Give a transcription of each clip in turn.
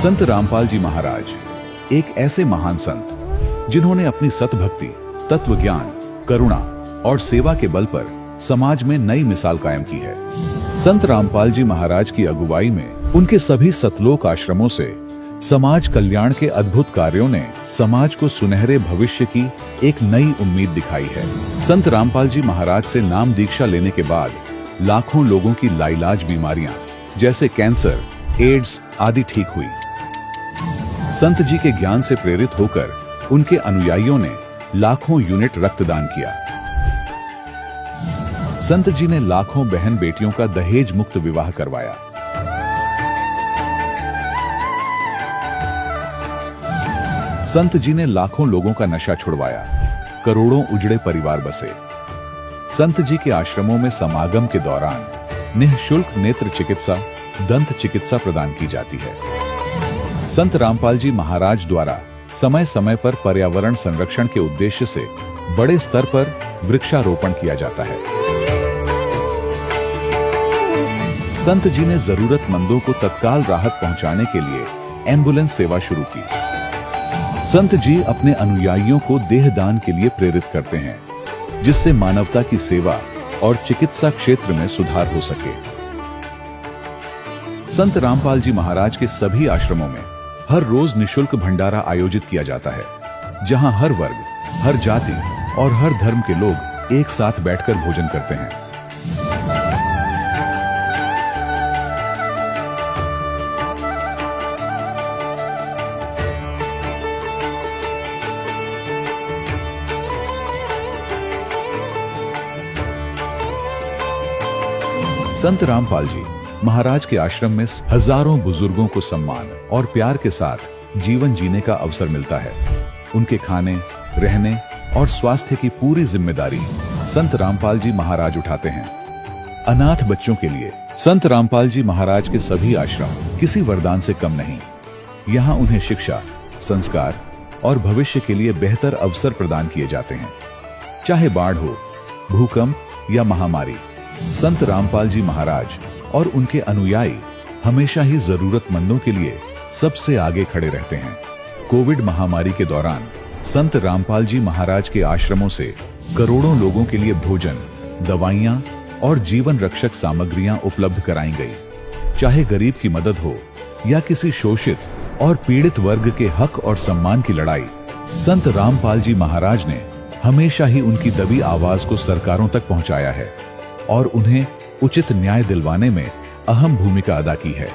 संत रामपाल जी महाराज एक ऐसे महान संत जिन्होंने अपनी सतभक्ति, तत्व ज्ञान, करुणा और सेवा के बल पर समाज में नई मिसाल कायम की है। संत रामपाल जी महाराज की अगुवाई में उनके सभी सतलोक आश्रमों से समाज कल्याण के अद्भुत कार्यों ने समाज को सुनहरे भविष्य की एक नई उम्मीद दिखाई है। संत रामपाल जी महाराज से नाम दीक्षा लेने के बाद लाखों लोगों की लाइलाज बीमारियां जैसे कैंसर, एड्स आदि ठीक हुई। संत जी के ज्ञान से प्रेरित होकर उनके अनुयायियों ने लाखों यूनिट रक्तदान किया। संत जी ने लाखों बहन बेटियों का दहेज मुक्त विवाह करवाया। संत जी ने लाखों लोगों का नशा छुड़वाया, करोड़ों उजड़े परिवार बसे। संत जी के आश्रमों में समागम के दौरान निःशुल्क नेत्र चिकित्सा, दंत चिकित्सा प्रदान की जाती है। संत रामपाल जी महाराज द्वारा समय समय पर पर्यावरण संरक्षण के उद्देश्य से बड़े स्तर पर वृक्षारोपण किया जाता है। संत जी ने जरूरतमंदों को तत्काल राहत पहुंचाने के लिए एम्बुलेंस सेवा शुरू की। संत जी अपने अनुयायियों को देहदान के लिए प्रेरित करते हैं, जिससे मानवता की सेवा और चिकित्सा क्षेत्र में सुधार हो सके। संत रामपाल जी महाराज के सभी आश्रमों में हर रोज निःशुल्क भंडारा आयोजित किया जाता है, जहां हर वर्ग, हर जाति और हर धर्म के लोग एक साथ बैठकर भोजन करते हैं। संत रामपाल जी महाराज के आश्रम में हजारों बुजुर्गों को सम्मान और प्यार के साथ जीवन जीने का अवसर मिलता है। उनके खाने, रहने और स्वास्थ्य की पूरी जिम्मेदारी संत रामपाल जी महाराज उठाते हैं। अनाथ बच्चों के लिए संत रामपाल जी महाराज के सभी आश्रम किसी वरदान से कम नहीं। यहाँ उन्हें शिक्षा, संस्कार और भविष्य के लिए बेहतर अवसर प्रदान किए जाते हैं। चाहे बाढ़ हो, भूकंप या महामारी, संत रामपाल जी महाराज और उनके अनुयायी हमेशा ही जरूरतमंदों के लिए सबसे आगे खड़े रहते हैं। कोविड महामारी के दौरान संत रामपाल जी महाराज के आश्रमों से करोड़ों लोगों के लिए भोजन, दवाइयां और जीवन रक्षक सामग्रियां उपलब्ध कराई गई। चाहे गरीब की मदद हो या किसी शोषित और पीड़ित वर्ग के हक और सम्मान की लड़ाई, संत रामपाल जी महाराज ने हमेशा ही उनकी दबी आवाज को सरकारों तक पहुंचाया है और उन्हें उचित न्याय दिलवाने में अहम भूमिका अदा की है।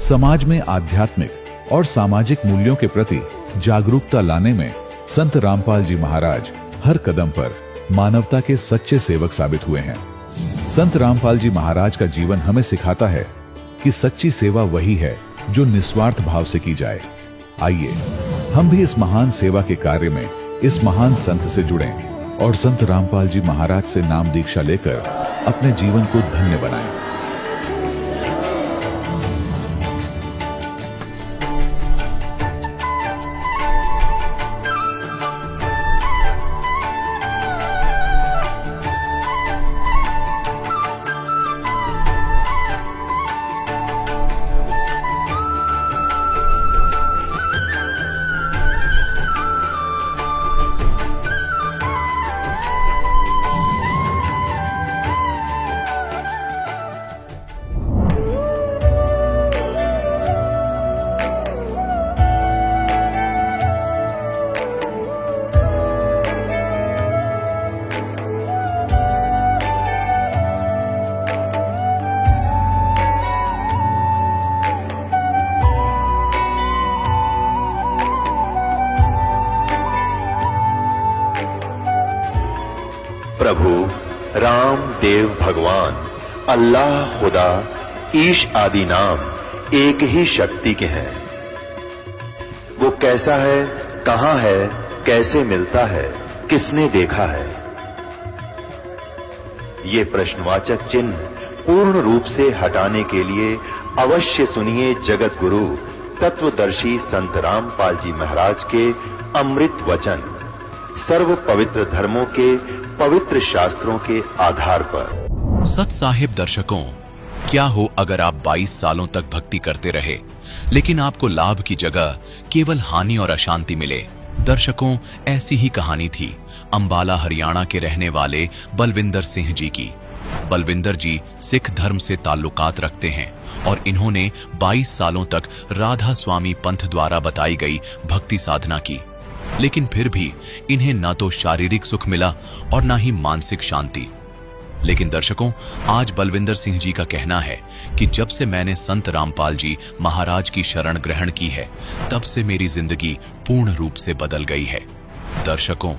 समाज में आध्यात्मिक और सामाजिक मूल्यों के प्रति जागरूकता लाने में संत रामपाल जी महाराज हर कदम पर मानवता के सच्चे सेवक साबित हुए हैं। संत रामपाल जी महाराज का जीवन हमें सिखाता है कि सच्ची सेवा वही है जो निस्वार्थ भाव से की जाए। आइए हम भी इस महान सेवा के कार्य में इस महान संत से जुड़ें और संत रामपाल जी महाराज से नाम दीक्षा लेकर अपने जीवन को धन्य बनाएं। प्रभु राम देव भगवान अल्लाह खुदा ईश आदि नाम एक ही शक्ति के हैं। वो कैसा है, कहां है, कैसे मिलता है, किसने देखा है? ये प्रश्नवाचक चिन्ह पूर्ण रूप से हटाने के लिए अवश्य सुनिए जगत गुरु तत्वदर्शी संत रामपाल जी महाराज के अमृत वचन, सर्व पवित्र धर्मों के पवित्र शास्त्रों के आधार पर। सत साहिब दर्शकों, क्या हो अगर आप 22 सालों तक भक्ति करते रहे, लेकिन आपको लाभ की जगह केवल हानि और अशांति मिले। दर्शकों, ऐसी ही कहानी थी अंबाला हरियाणा के रहने वाले बलविंदर सिंह जी की। बलविंदर जी सिख धर्म से ताल्लुकात रखते हैं और इन्होंने 22 सालों तक राधा स्वामी पंथ द्वारा बताई गई भक्ति साधना की, लेकिन फिर भी इन्हें न तो शारीरिक सुख मिला और न ही मानसिक शांति। लेकिन दर्शकों, आज बलविंदर सिंह जी का कहना है कि जब से मैंने संत रामपाल जी महाराज की शरण ग्रहण की है, तब से मेरी जिंदगी पूर्ण रूप से बदल गई है। दर्शकों,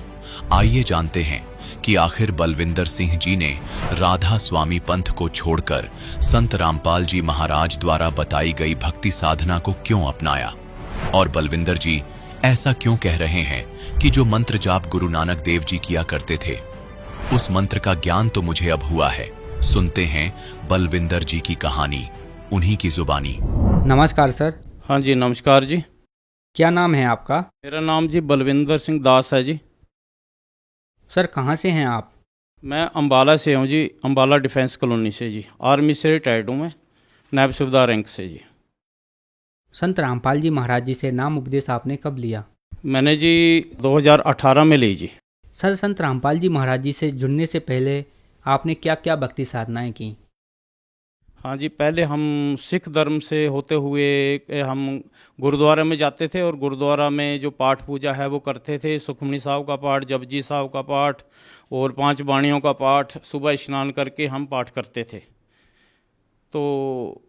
आइए जानते हैं कि आखिर बलविंदर सिंह जी ने राधा स्वामी पंथ को छोड़कर संत रामपाल जी महाराज द्वारा बताई गई भक्ति साधना को क्यों अपनाया, और बलविंदर जी ऐसा क्यों कह रहे हैं कि जो मंत्र जाप गुरु नानक देव जी किया करते थे, उस मंत्र का ज्ञान तो मुझे अब हुआ है। सुनते हैं बलविंदर जी की कहानी, उन्हीं की जुबानी। नमस्कार सर। हाँ जी, नमस्कार जी। क्या नाम है आपका? मेरा नाम जी बलविंदर सिंह दास है जी। सर कहाँ से हैं आप? मैं अंबाला से हूँ जी, अंबाला डिफेंस कॉलोनी से जी। आर्मी से रिटायर्ड हूँ मैं, नायब सूबेदार रैंक से जी। संत रामपाल जी महाराज जी से नाम उपदेश आपने कब लिया? मैंने जी 2018 में ली जी। सर, संत रामपाल जी महाराज जी से जुड़ने से पहले आपने क्या क्या भक्ति साधनाएं की? हाँ जी, पहले हम सिख धर्म से होते हुए हम गुरुद्वारा में जाते थे और गुरुद्वारा में जो पाठ पूजा है वो करते थे। सुखमनी साहब का पाठ, जपजी साहब का पाठ और 5 बाणियों का पाठ सुबह स्नान करके हम पाठ करते थे। तो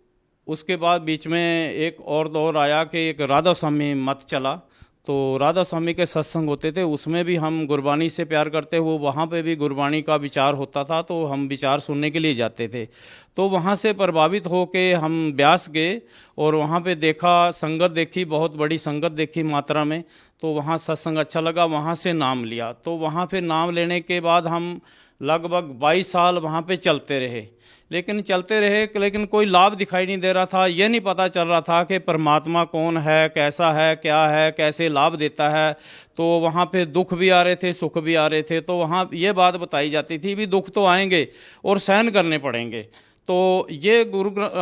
उसके बाद बीच में एक और दौर आया कि एक राधा स्वामी मत चला। तो राधा स्वामी के सत्संग होते थे, उसमें भी हम गुरबानी से प्यार करते हुए वहाँ पे भी गुरबानी का विचार होता था, तो हम विचार सुनने के लिए जाते थे। तो वहाँ से प्रभावित होके हम ब्यास गए और वहाँ पे देखा, संगत देखी, बहुत बड़ी संगत देखी मात्रा में। तो वहाँ सत्संग अच्छा लगा, वहाँ से नाम लिया। तो वहाँ पे नाम लेने के बाद हम लगभग 22 साल वहाँ पे चलते रहे, लेकिन कोई लाभ दिखाई नहीं दे रहा था। ये नहीं पता चल रहा था कि परमात्मा कौन है, कैसा है, क्या है, कैसे लाभ देता है। तो वहाँ पे दुख भी आ रहे थे, सुख भी आ रहे थे। तो वहाँ ये बात बताई जाती थी भी दुख तो आएंगे और सहन करने पड़ेंगे। तो ये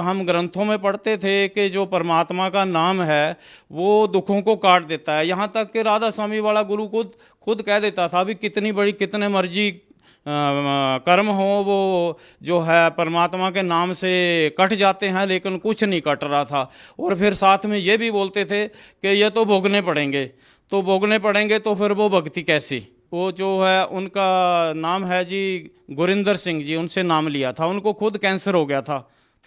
हम ग्रंथों में पढ़ते थे कि जो परमात्मा का नाम है वो दुखों को काट देता है। यहाँ तक कि राधा स्वामी वाला गुरु खुद कह देता था भी कितने मर्जी कर्म हो, वो जो है परमात्मा के नाम से कट जाते हैं, लेकिन कुछ नहीं कट रहा था। और फिर साथ में ये भी बोलते थे कि ये तो भोगने पड़ेंगे, तो फिर वो भक्ति कैसी। वो जो है उनका नाम है जी गुरिंदर सिंह जी, उनसे नाम लिया था। उनको खुद कैंसर हो गया था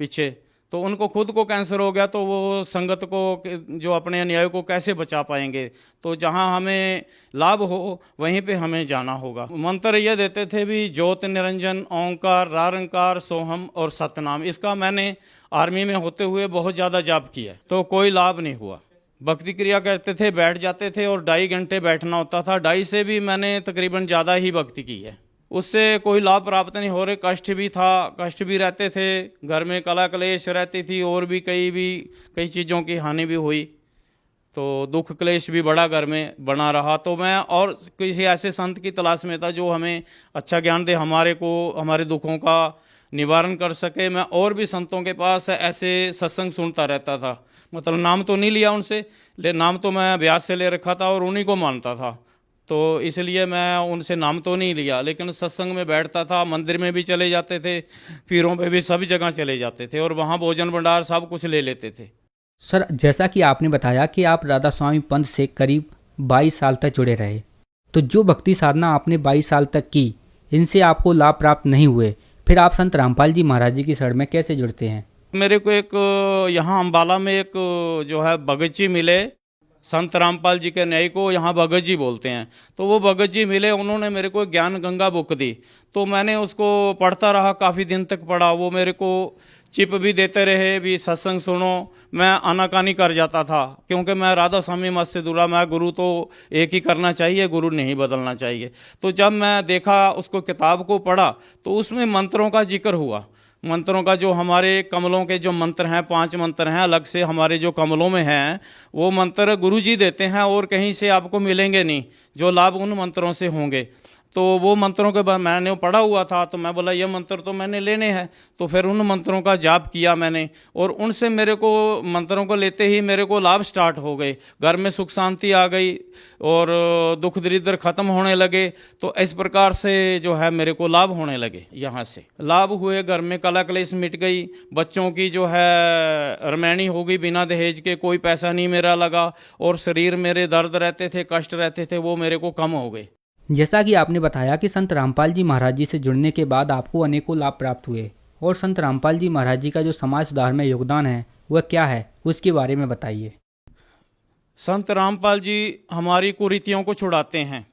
पीछे, तो उनको खुद को कैंसर हो गया। तो वो संगत को, जो अपने अनुयायी को कैसे बचा पाएंगे। तो जहाँ हमें लाभ हो वहीं पे हमें जाना होगा। मंत्र ये देते थे भी ज्योत निरंजन ओंकार रारंकार सोहम और सतनाम। इसका मैंने आर्मी में होते हुए बहुत ज़्यादा जाप किया, तो कोई लाभ नहीं हुआ। भक्ति क्रिया करते थे, बैठ जाते थे और 2.5 घंटे बैठना होता था। 2.5 से भी मैंने तकरीबन ज़्यादा ही भक्ति की है। उससे कोई लाभ प्राप्त नहीं हो रहे, कष्ट भी था, कष्ट भी रहते थे, घर में कला क्लेश रहती थी और भी कई चीज़ों की हानि भी हुई। तो दुख क्लेश भी बड़ा घर में बना रहा। तो मैं और किसी ऐसे संत की तलाश में था जो हमें अच्छा ज्ञान दे, हमारे दुखों का निवारण कर सके। मैं और भी संतों के पास ऐसे सत्संग सुनता रहता था। मतलब नाम तो नहीं लिया उनसे, नाम तो मैं ब्यास से ले रखा था और उन्हीं को मानता था। तो इसलिए मैं उनसे नाम तो नहीं लिया, लेकिन सत्संग में बैठता था, मंदिर में भी चले जाते थे, पीरों पे भी सभी जगह चले जाते थे और वहाँ भोजन भंडार सब कुछ ले लेते थे। सर, जैसा कि आपने बताया कि आप राधा स्वामी पंथ से करीब 22 साल तक जुड़े रहे, तो जो भक्ति साधना आपने 22 साल तक की, इनसे आपको लाभ प्राप्त नहीं हुए, फिर आप संत रामपाल जी महाराज जी की शरण में कैसे जुड़ते हैं? मेरे को एक यहाँ अम्बाला में एक जो है भगत जी मिले, संत रामपाल जी के न्याय को यहाँ भगत जी बोलते हैं। तो वो भगत जी मिले, उन्होंने मेरे को ज्ञान गंगा बुक दी। तो मैंने उसको पढ़ता रहा, काफ़ी दिन तक पढ़ा। वो मेरे को चिप भी देते रहे भी सत्संग सुनो। मैं आनाकानी कर जाता था, क्योंकि मैं राधा स्वामी मत से दूरा, मैं गुरु तो एक ही करना चाहिए, गुरु नहीं बदलना चाहिए। तो जब मैं देखा, उसको किताब को पढ़ा, तो उसमें मंत्रों का जिक्र हुआ। मंत्रों का जो हमारे कमलों के जो मंत्र हैं, 5 मंत्र हैं अलग से हमारे जो कमलों में हैं, वो मंत्र गुरु जी देते हैं और कहीं से आपको मिलेंगे नहीं, जो लाभ उन मंत्रों से होंगे। तो वो मंत्रों के बाद मैंने वो पढ़ा हुआ था, तो मैं बोला ये मंत्र तो मैंने लेने हैं। तो फिर उन मंत्रों का जाप किया मैंने, और उनसे मेरे को मंत्रों को लेते ही मेरे को लाभ स्टार्ट हो गए। घर में सुख शांति आ गई और दुख दरिद्र खत्म होने लगे। तो इस प्रकार से जो है मेरे को लाभ होने लगे। यहाँ से लाभ हुए, घर में कला कलेश मिट गई, बच्चों की जो है रमैनी हो गई बिना दहेज के, कोई पैसा नहीं मेरा लगा, और शरीर मेरे दर्द रहते थे, कष्ट रहते थे, वो मेरे को कम हो गए। जैसा कि आपने बताया कि संत रामपाल जी महाराज जी से जुड़ने के बाद आपको अनेकों लाभ प्राप्त हुए, और संत रामपाल जी महाराज जी का जो समाज सुधार में योगदान है वह क्या है, उसके बारे में बताइए। संत रामपाल जी हमारी कुरीतियों को छुड़ाते हैं।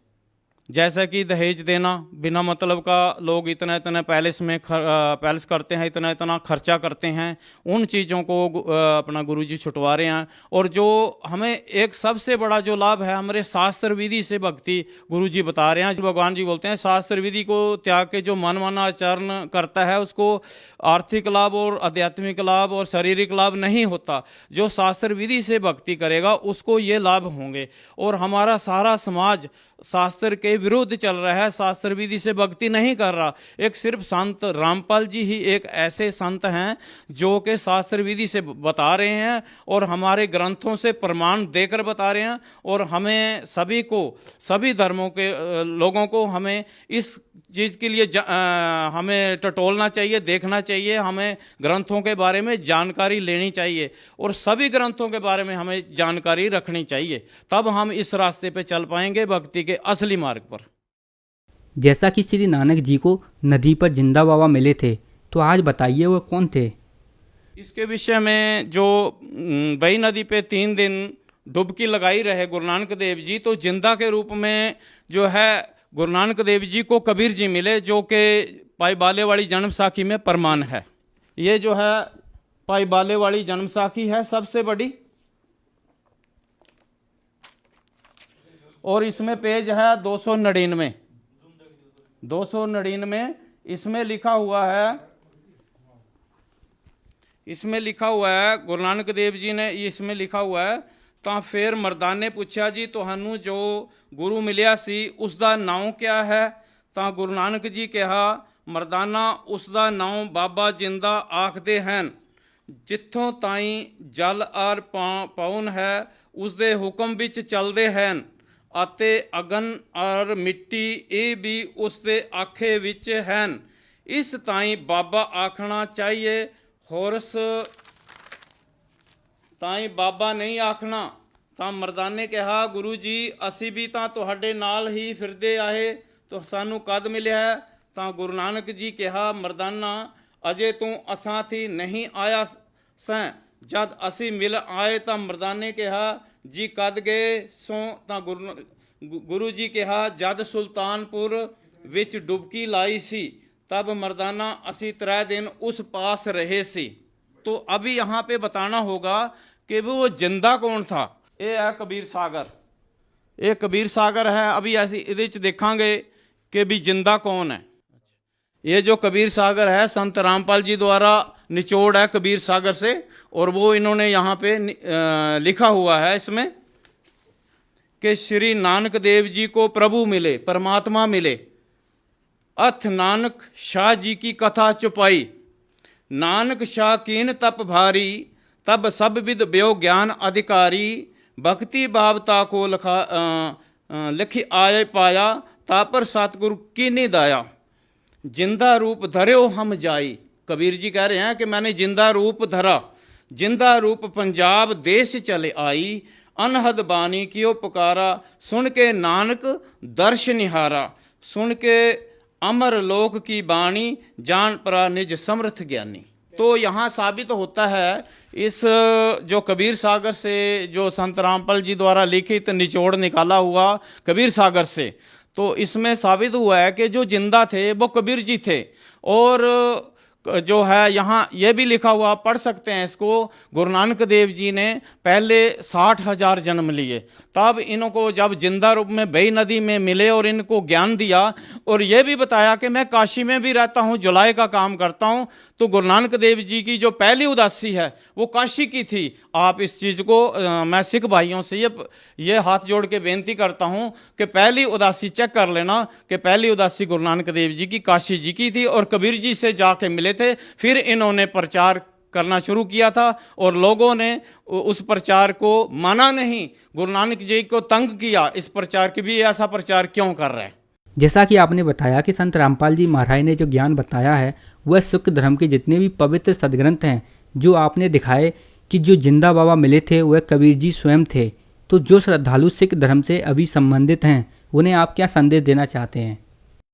जैसा कि दहेज देना बिना मतलब का, लोग इतना इतना पैलेस करते हैं, इतना इतना खर्चा करते हैं, उन चीज़ों को अपना गुरुजी छुटवा रहे हैं। और जो हमें एक सबसे बड़ा जो लाभ है, हमारे शास्त्र विधि से भक्ति गुरुजी बता रहे हैं। भगवान जी बोलते हैं शास्त्र विधि को त्याग के जो मन आचरण करता है उसको आर्थिक लाभ और आध्यात्मिक लाभ और शारीरिक लाभ नहीं होता। जो शास्त्र विधि से भक्ति करेगा उसको ये लाभ होंगे। और हमारा सारा समाज शास्त्र के विरुद्ध चल रहा है, शास्त्र विधि से भक्ति नहीं कर रहा। एक सिर्फ संत रामपाल जी ही एक ऐसे संत हैं जो कि शास्त्र विधि से बता रहे हैं और हमारे ग्रंथों से प्रमाण देकर बता रहे हैं। और हमें सभी को, सभी धर्मों के लोगों को हमें इस चीज़ के लिए हमें टटोलना चाहिए, देखना चाहिए, हमें ग्रंथों के बारे में जानकारी लेनी चाहिए और सभी ग्रंथों के बारे में हमें जानकारी रखनी चाहिए। तब हम इस रास्ते पे चल पाएंगे भक्ति के असली मार्ग पर। जैसा कि श्री नानक जी को नदी पर जिंदा बाबा मिले थे, तो आज बताइए वो कौन थे। इसके विषय में जो बई नदी पे 3 दिन डुबकी लगाई रहे गुरु नानक देव जी, तो जिंदा के रूप में जो है गुरु नानक देव जी को कबीर जी मिले, जो कि पाई बाले वाली जन्म साखी में प्रमाण है। ये जो है पाई बाले वाली जन्म साखी है सबसे बड़ी, और इसमें पेज है 299। 299 इसमें लिखा हुआ है, इसमें लिखा हुआ है गुरु नानक देव जी ने इसमें लिखा हुआ है, ਤਾਂ ਫਿਰ ਮਰਦਾਂ ਨੇ ਪੁੱਛਿਆ ਜੀ ਤੁਹਾਨੂੰ ਜੋ ਗੁਰੂ ਮਿਲਿਆ ਸੀ ਉਸ ਦਾ ਨਾਮ ਕਿਆ ਹੈ। ਤਾਂ ਗੁਰੂ ਨਾਨਕ ਜੀ ਕਿਹਾ ਮਰਦਾਨਾ ਉਸ ਦਾ ਨਾਮ ਬਾਬਾ ਜਿੰਦਾ ਆਖਦੇ ਹਨ। ਜਿੱਥੋਂ ਤਾਈਂ ਜਲ ਆਰ ਪਾਉਨ ਹੈ ਉਸ ਦੇ ਹੁਕਮ ਵਿੱਚ ਚੱਲਦੇ ਹਨ ਅਤੇ ਅਗਨ ਔਰ ਮਿੱਟੀ ਇਹ ਵੀ ਉਸ ਦੇ ਆਖੇ ਵਿੱਚ ਹਨ। ਇਸ ਤਾਈਂ ਬਾਬਾ ਆਖਣਾ ਚਾਹੀਏ, ਹੋਰਸ ਤਾਈਂ ਬਾਬਾ ਨਹੀਂ ਆਖਣਾ। ਤਾਂ ਮਰਦਾਂ ਨੇ ਕਿਹਾ ਗੁਰੂ ਜੀ ਅਸੀਂ ਵੀ ਤਾਂ ਤੁਹਾਡੇ ਨਾਲ ਹੀ ਫਿਰਦੇ ਆਏ, ਤਾਂ ਸਾਨੂੰ ਕਦ ਮਿਲਿਆ ਹੈ। ਤਾਂ ਗੁਰੂ ਨਾਨਕ ਜੀ ਕਿਹਾ ਮਰਦਾਨਾ ਅਜੇ ਤੂੰ ਅਸਾਂ ਥੀ ਨਹੀਂ ਆਇਆ ਸੈਂ, ਜਦ ਅਸੀਂ ਮਿਲ ਆਏ। ਤਾਂ ਮਰਦਾਂ ਨੇ ਕਿਹਾ ਜੀ ਕਦ ਗਏ ਸੋ। ਤਾਂ ਗੁਰੂ ਜੀ ਕਿਹਾ ਜਦ ਸੁਲਤਾਨपुर ਵਿੱਚ ਡੁਬਕੀ ਲਾਈ ਸੀ तब मर्दाना असी 3 दिन उस पास रहे सी। तो अभी यहाँ पे बताना होगा कि वो जिंदा कौन था। ये है कबीर सागर, ये कबीर सागर है। अभी ऐसी इहदे च देखांगे कि भी जिंदा कौन है। ये जो कबीर सागर है संत रामपाल जी द्वारा निचोड़ है कबीर सागर से, और वो इन्होंने यहाँ पे लिखा हुआ है इसमें कि श्री नानक देव जी को प्रभु मिले, परमात्मा मिले। अथ नानक शाह जी की कथा चुपाई, नानक शाह कीन तप भारी, तब सब विद ब्यो ज्ञान अधिकारी। भक्ति भावता को लिखी आए पाया, तापर सतगुरु कीनी दाया। जिंदा रूप धर्यो हम जाई, कबीर जी कह रहे हैं कि मैंने जिंदा रूप धरा। जिंदा रूप पंजाब देश चले आई, अनहद बानी कियो पुकारा। सुन के नानक दर्श निहारा, सुन के अमर लोक की बाणी, जान परा निज समर्थ ज्ञानी। तो यहाँ साबित होता है इस जो कबीर सागर से जो संत रामपाल जी द्वारा लिखित निचोड़ निकाला हुआ कबीर सागर से, तो इसमें साबित हुआ है कि जो जिंदा थे वो कबीर जी थे। और जो है यहाँ ये भी लिखा हुआ, पढ़ सकते हैं इसको, गुरु नानक देव जी ने पहले 60,000 जन्म लिए, तब इनको जब जिंदा रूप में बई नदी में मिले और इनको ज्ञान दिया, और ये भी बताया कि मैं काशी में भी रहता हूँ, जुलाई का काम करता हूँ, तो गुरु नानक देव जी की जो पहली उदासी है वो काशी की थी। आप इस चीज़ को मैं सिख भाइयों से ये हाथ जोड़ के बेनती करता हूँ कि पहली उदासी चेक कर लेना कि पहली उदासी गुरु नानक देव जी की काशी जी की थी और कबीर जी से जाके मिले थे। फिर इन्होंने प्रचार करना शुरू किया था और लोगों ने उस प्रचार को माना नहीं, गुरु नानक जी को तंग किया इस प्रचार की भी, ऐसा प्रचार क्यों कर रहे हैं। जैसा कि आपने बताया कि संत रामपाल जी महाराज ने जो ज्ञान बताया है वह सिख धर्म के जितने भी पवित्र सदग्रंथ हैं जो आपने दिखाए कि जो जिंदा बाबा मिले थे वह कबीर जी स्वयं थे। तो जो श्रद्धालु सिख धर्म से अभी संबंधित हैं उन्हें आप क्या संदेश देना चाहते हैं?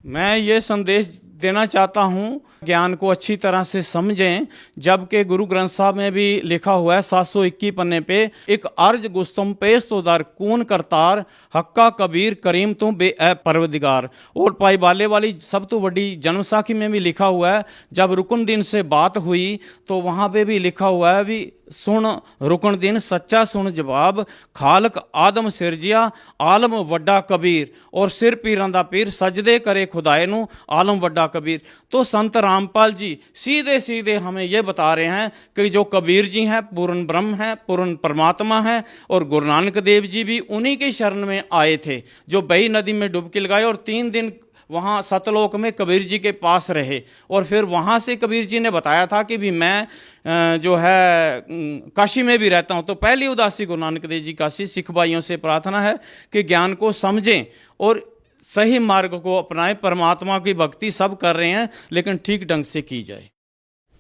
मैं ये संदेश देना चाहता हूँ, ज्ञान को अच्छी तरह से समझें। जबकि गुरु ग्रंथ साहब में भी लिखा हुआ है 721 पन्ने पे, एक अर्ज गुस्तुम पेश तो दर कून करतार हक्का कबीर करीम तुम बे ए परवदिगार। और पाई बाले वाली सब तो बड़ी जन्मसाखी में भी लिखा हुआ है, जब रुकन दिन से बात हुई तो वहाँ पे भी लिखा हुआ है भी सुन रुकन दिन सच्चा सुन जवाब खालक आदम सिरजिया आलम वड्डा कबीर। और सिर पीरां दा पीर सजदे करे खुदाए नू आलम वड्डा कबीर। तो संत रामपाल जी सीधे सीधे हमें यह बता रहे हैं कि जो कबीर जी हैं पूर्ण ब्रह्म है, पूर्ण परमात्मा है। और गुरु नानक देव जी भी उन्हीं के शरण में आए थे जो बही नदी में डुबकी लगाए और 3 दिन वहाँ सतलोक में कबीर जी के पास रहे। और फिर वहाँ से कबीर जी ने बताया था कि भी मैं जो है काशी में भी रहता हूँ। तो पहली उदासी गुरु नानक देव जी काशी। सिख भाइयों से प्रार्थना है कि ज्ञान को समझें और सही मार्ग को अपनाएं। परमात्मा की भक्ति सब कर रहे हैं लेकिन ठीक ढंग से की जाए।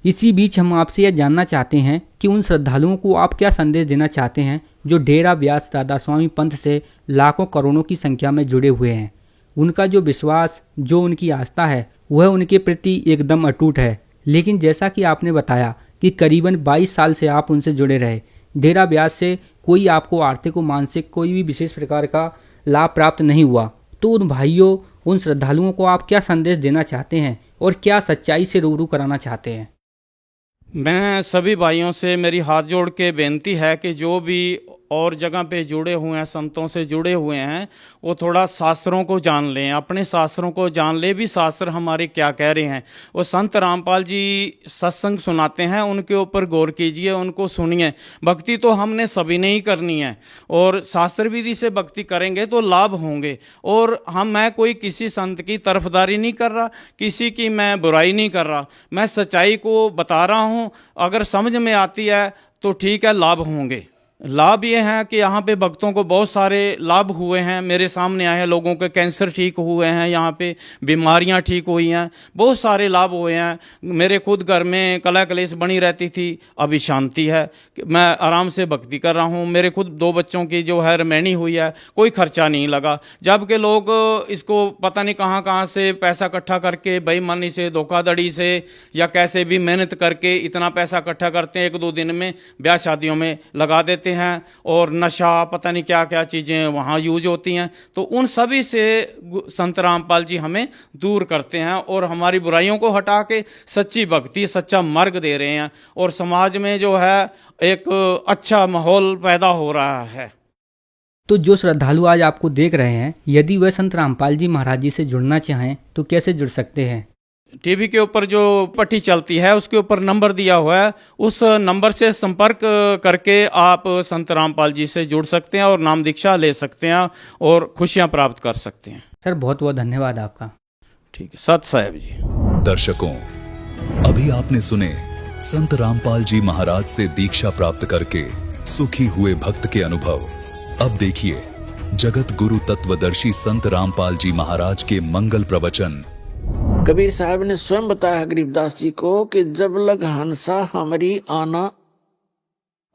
इसी बीच हम आपसे यह जानना चाहते हैं कि उन श्रद्धालुओं को आप क्या संदेश देना चाहते हैं जो डेरा ब्यास राधा स्वामी पंथ से लाखों करोड़ों की संख्या में जुड़े हुए हैं। उनका जो विश्वास, जो उनकी आस्था है वह उनके प्रति एकदम अटूट है। लेकिन जैसा कि आपने बताया कि करीबन 22 साल से आप उनसे जुड़े रहे, डेरा ब्यास से कोई आपको आर्थिक और मानसिक कोई भी विशेष प्रकार का लाभ प्राप्त नहीं हुआ। तो उन भाइयों, उन श्रद्धालुओं को आप क्या संदेश देना चाहते हैं और क्या सच्चाई से रूबरू कराना चाहते हैं? मैं सभी भाइयों से मेरी हाथ जोड़ के बेनती है कि जो भी और जगह पे जुड़े हुए हैं, संतों से जुड़े हुए हैं, वो थोड़ा शास्त्रों को जान लें, अपने शास्त्रों को जान ले भी शास्त्र हमारे क्या कह रहे हैं। वो संत रामपाल जी सत्संग सुनाते हैं, उनके ऊपर गौर कीजिए, उनको सुनिए। भक्ति तो हमने सभी ने ही करनी है और शास्त्र विधि से भक्ति करेंगे तो लाभ होंगे। और मैं कोई किसी संत की तरफदारी नहीं कर रहा, किसी की मैं बुराई नहीं कर रहा, मैं सच्चाई को बता रहा हूँ। अगर समझ में आती है तो ठीक है, लाभ होंगे। लाभ ये है कि यहाँ पे भक्तों को बहुत सारे लाभ हुए हैं, मेरे सामने आए हैं। लोगों के कैंसर ठीक हुए हैं, यहाँ पे बीमारियाँ ठीक हुई हैं, बहुत सारे लाभ हुए हैं। मेरे खुद घर में कलह कलेश बनी रहती थी, अभी शांति है, मैं आराम से भक्ति कर रहा हूँ। मेरे खुद 2 बच्चों की जो है रमैनी हुई है, कोई खर्चा नहीं लगा। जबकि लोग इसको पता नहीं कहाँ कहाँ से पैसा इकट्ठा करके बेईमानी से, धोखाधड़ी से या कैसे भी मेहनत करके इतना पैसा इकट्ठा करते हैं, 1-2 दिन में ब्याह शादियों में लगा देते हैं और नशा पता नहीं क्या क्या चीजें वहां यूज होती हैं। तो उन सभी से संत रामपाल जी हमें दूर करते हैं और हमारी बुराइयों को हटा के सच्ची भक्ति, सच्चा मार्ग दे रहे हैं और समाज में जो है एक अच्छा माहौल पैदा हो रहा है। तो जो श्रद्धालु आज आपको देख रहे हैं, यदि वह संत रामपाल जी महाराज जी से जुड़ना चाहें तो कैसे जुड़ सकते हैं? टीवी के ऊपर जो पट्टी चलती है उसके ऊपर नंबर दिया हुआ है, उस नंबर से संपर्क करके आप संत रामपाल जी से जुड़ सकते हैं और नाम दीक्षा ले सकते हैं और खुशियां प्राप्त कर सकते हैं। सर बहुत बहुत धन्यवाद आपका। ठीक है, सत साहेब जी। दर्शकों, अभी आपने सुने संत रामपाल जी महाराज से दीक्षा प्राप्त करके सुखी हुए भक्त के अनुभव। अब देखिए जगत गुरु तत्वदर्शी संत रामपाल जी महाराज के मंगल प्रवचन। कबीर साहब ने स्वयं बताया गरीबदास जी को कि जब लग हंसा हमारी आना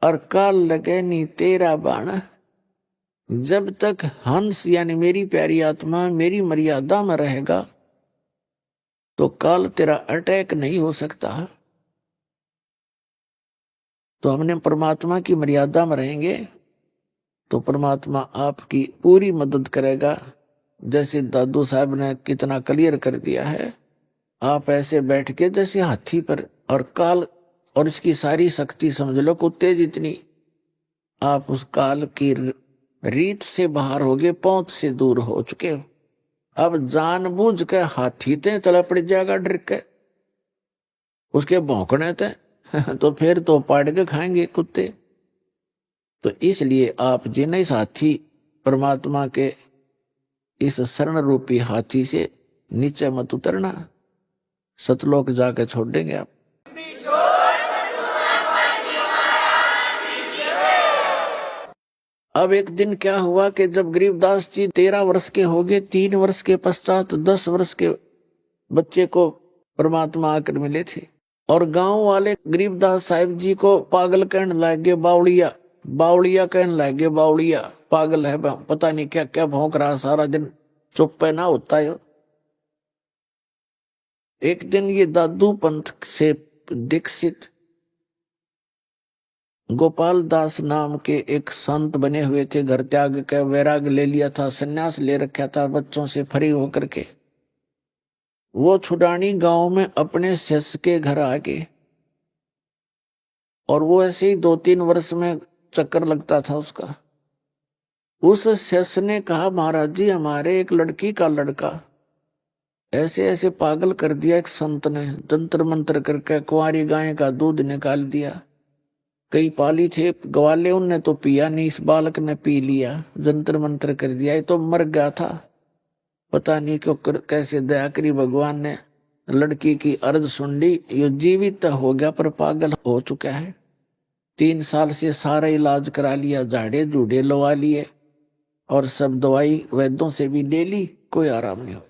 और काल लगे नी तेरा बाण। जब तक हंस यानी मेरी प्यारी आत्मा मेरी मर्यादा में रहेगा तो काल तेरा अटैक नहीं हो सकता। तो हमने परमात्मा की मर्यादा में रहेंगे तो परमात्मा आपकी पूरी मदद करेगा। जैसे दादू साहब ने कितना क्लियर कर दिया है, आप ऐसे बैठ के जैसे हाथी पर, और काल और इसकी सारी शक्ति समझ लो कुत्ते जितनी, आप उस काल की रीत से बाहर हो गए, पहुंच से दूर हो चुके हो। अब जानबूझ के हाथी ते तला पड़ जाएगा डर के, उसके भौंकने थे तो फिर तो पाड़ के खाएंगे कुत्ते। तो इसलिए आप जिन्हें साथी परमात्मा के इस शरण रूपी हाथी से नीचे मत उतरना, सतलोक जाके छोड़ देंगे आप। अब एक दिन क्या हुआ कि जब गरीबदास जी 13 वर्ष के हो गए, 3 वर्ष के पश्चात 10 वर्ष के बच्चे को परमात्मा आकर मिले थे और गांव वाले गरीबदास साहिब जी को पागल कहने लगे, बावड़िया बावड़िया कहने लगे, बावड़िया पागल है, पता नहीं क्या क्या भौंक रहा सारा दिन, चुप पे ना होता है। एक दिन ये दादू पंथ से दीक्षित गोपाल दास नाम के एक संत बने हुए थे, घर त्याग के वैराग ले लिया था, सन्यास ले रखा था बच्चों से फ्री होकर के। वो छुडानी गांव में अपने शिष्य के घर आ गए और वो ऐसे ही 2-3 वर्ष में चक्कर लगता था उसका। उस शिष्य ने कहा, महाराज जी हमारे एक लड़की का लड़का ऐसे ऐसे पागल कर दिया, एक संत ने जंतर मंत्र करके कुंवारी गाय का दूध निकाल दिया, कई पाली थे ग्वाले उनने तो पिया नहीं, इस बालक ने पी लिया, जंतर मंत्र कर दिया, ये तो मर गया था, पता नहीं क्यों कैसे दया करी भगवान ने, लड़की की अर्ज सुन ली, ये जीवित हो गया पर पागल हो चुका है। 3 साल से सारा इलाज करा लिया, झाड़े जूड़े लवा लिए और सब दवाई वैद्यों से भी ले ली, कोई आराम नहीं हो।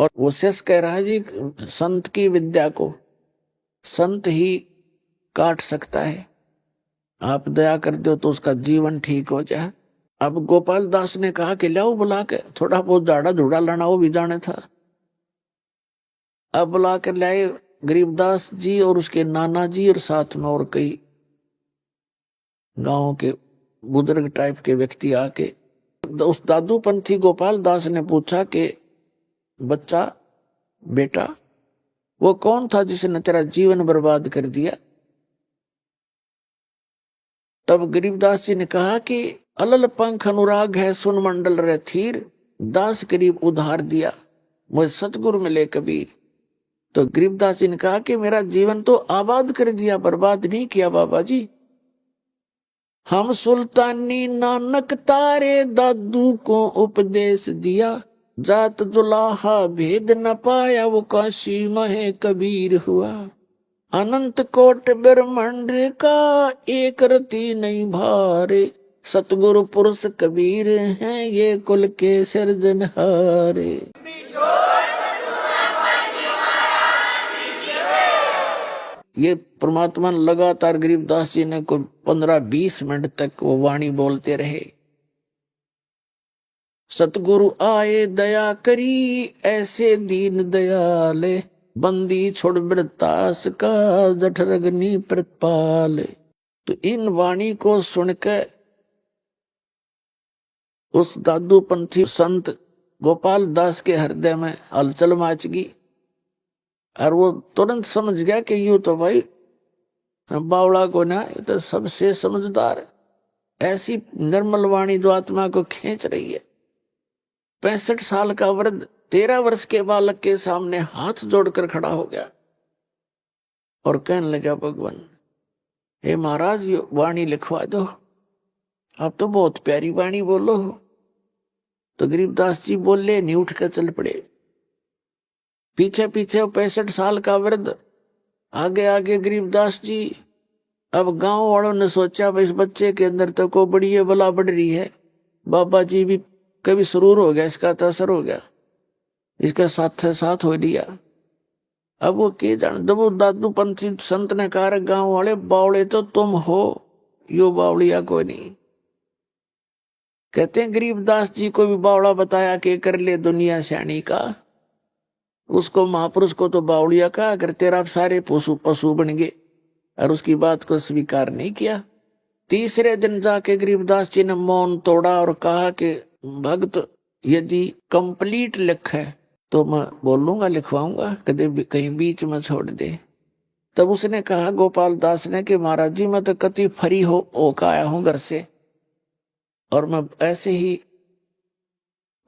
और वो शेष कह रहा है जी संत की विद्या को संत ही काट सकता है, आप दया कर दो तो उसका जीवन ठीक हो जाए। अब गोपाल दास ने कहा कि लाओ बुला के, थोड़ा बहुत झाड़ा झूड़ा लाना वो भी जाने था। अब बुला कर लाए गरीबदास जी और उसके नाना जी और साथ में और कई गांव के बुजुर्ग टाइप के व्यक्ति आके उस दादू पंथी गोपाल दास ने पूछा कि बच्चा बेटा वो कौन था जिसने तेरा जीवन बर्बाद कर दिया? तब गरीबदास जी ने कहा कि अलल पंख अनुराग है सुन मंडल रे थीर, दास गरीब उधार दिया मुझे सतगुरु मिले कबीर। तो गरीबदास जी ने कहा कि मेरा जीवन तो आबाद कर दिया, बर्बाद नहीं किया बाबा जी। हम सुल्तानी नानक तारे दादू को उपदेश दिया, जात जुलाहा भेद न पाया वो काशी महे कबीर हुआ। अनंत कोट ब्रह्मांड का एक रति नहीं भारे, सतगुरु पुरुष कबीर हैं ये कुल के सिरजनहारे। ये परमात्मा लगातार गरीबदास जी ने कोई 15-20 मिनट तक वो वाणी बोलते रहे। सतगुरु आए दया करी ऐसे दीन दयाले, बंदी छोड़ बृतास का जठरग्नि प्रतिपाले। तो इन वाणी को सुनकर उस दादू पंथी संत गोपाल दास के हृदय में हलचल मच गई और वो तुरंत समझ गया कि यूं तो भाई बावड़ा को ना, ये तो सबसे समझदार ऐसी निर्मल वाणी जो आत्मा को खींच रही है। 65 साल का वृद्ध 13 वर्ष के बालक के सामने हाथ जोड़कर खड़ा हो गया और कहने लगा, भगवान हे महाराज ये वाणी लिखवा दो, आप तो बहुत प्यारी वाणी बोलो हो। तो गरीबदास जी बोले नहीं, उठ कर चल पड़े। पीछे पीछे 65 साल का वृद्ध, आगे आगे गरीबदास जी। अब गांव वालों ने सोचा भाई इस बच्चे के अंदर तो को बड़ी बला बढ़ रही है, बाबा जी भी कभी सुरूर हो गया, इसका तो असर हो गया, इसका साथ हो लिया। अब वो के जान, जब वो दादू पंथी संत ने कहा गांव वाले बावड़े तो तुम हो, यो बावड़िया कोई नहीं। कहते हैं गरीबदास जी को भी बावड़ा बताया कि कर ले दुनिया श्याणी का, उसको महापुरुष को तो बावड़िया का, अगर तेरा सारे पशु बन गए और उसकी बात को स्वीकार नहीं किया। तीसरे दिन जाके गरीबदास जी ने मौन तोड़ा और कहा कि भक्त यदि कंप्लीट लिख है तो मैं बोलूंगा, लिखवाऊंगा, कभी कहीं बीच में छोड़ दे। तब उसने कहा गोपाल दास ने कि महाराज जी मैं तो कति फरी हो का आया हूं घर से और मैं ऐसे ही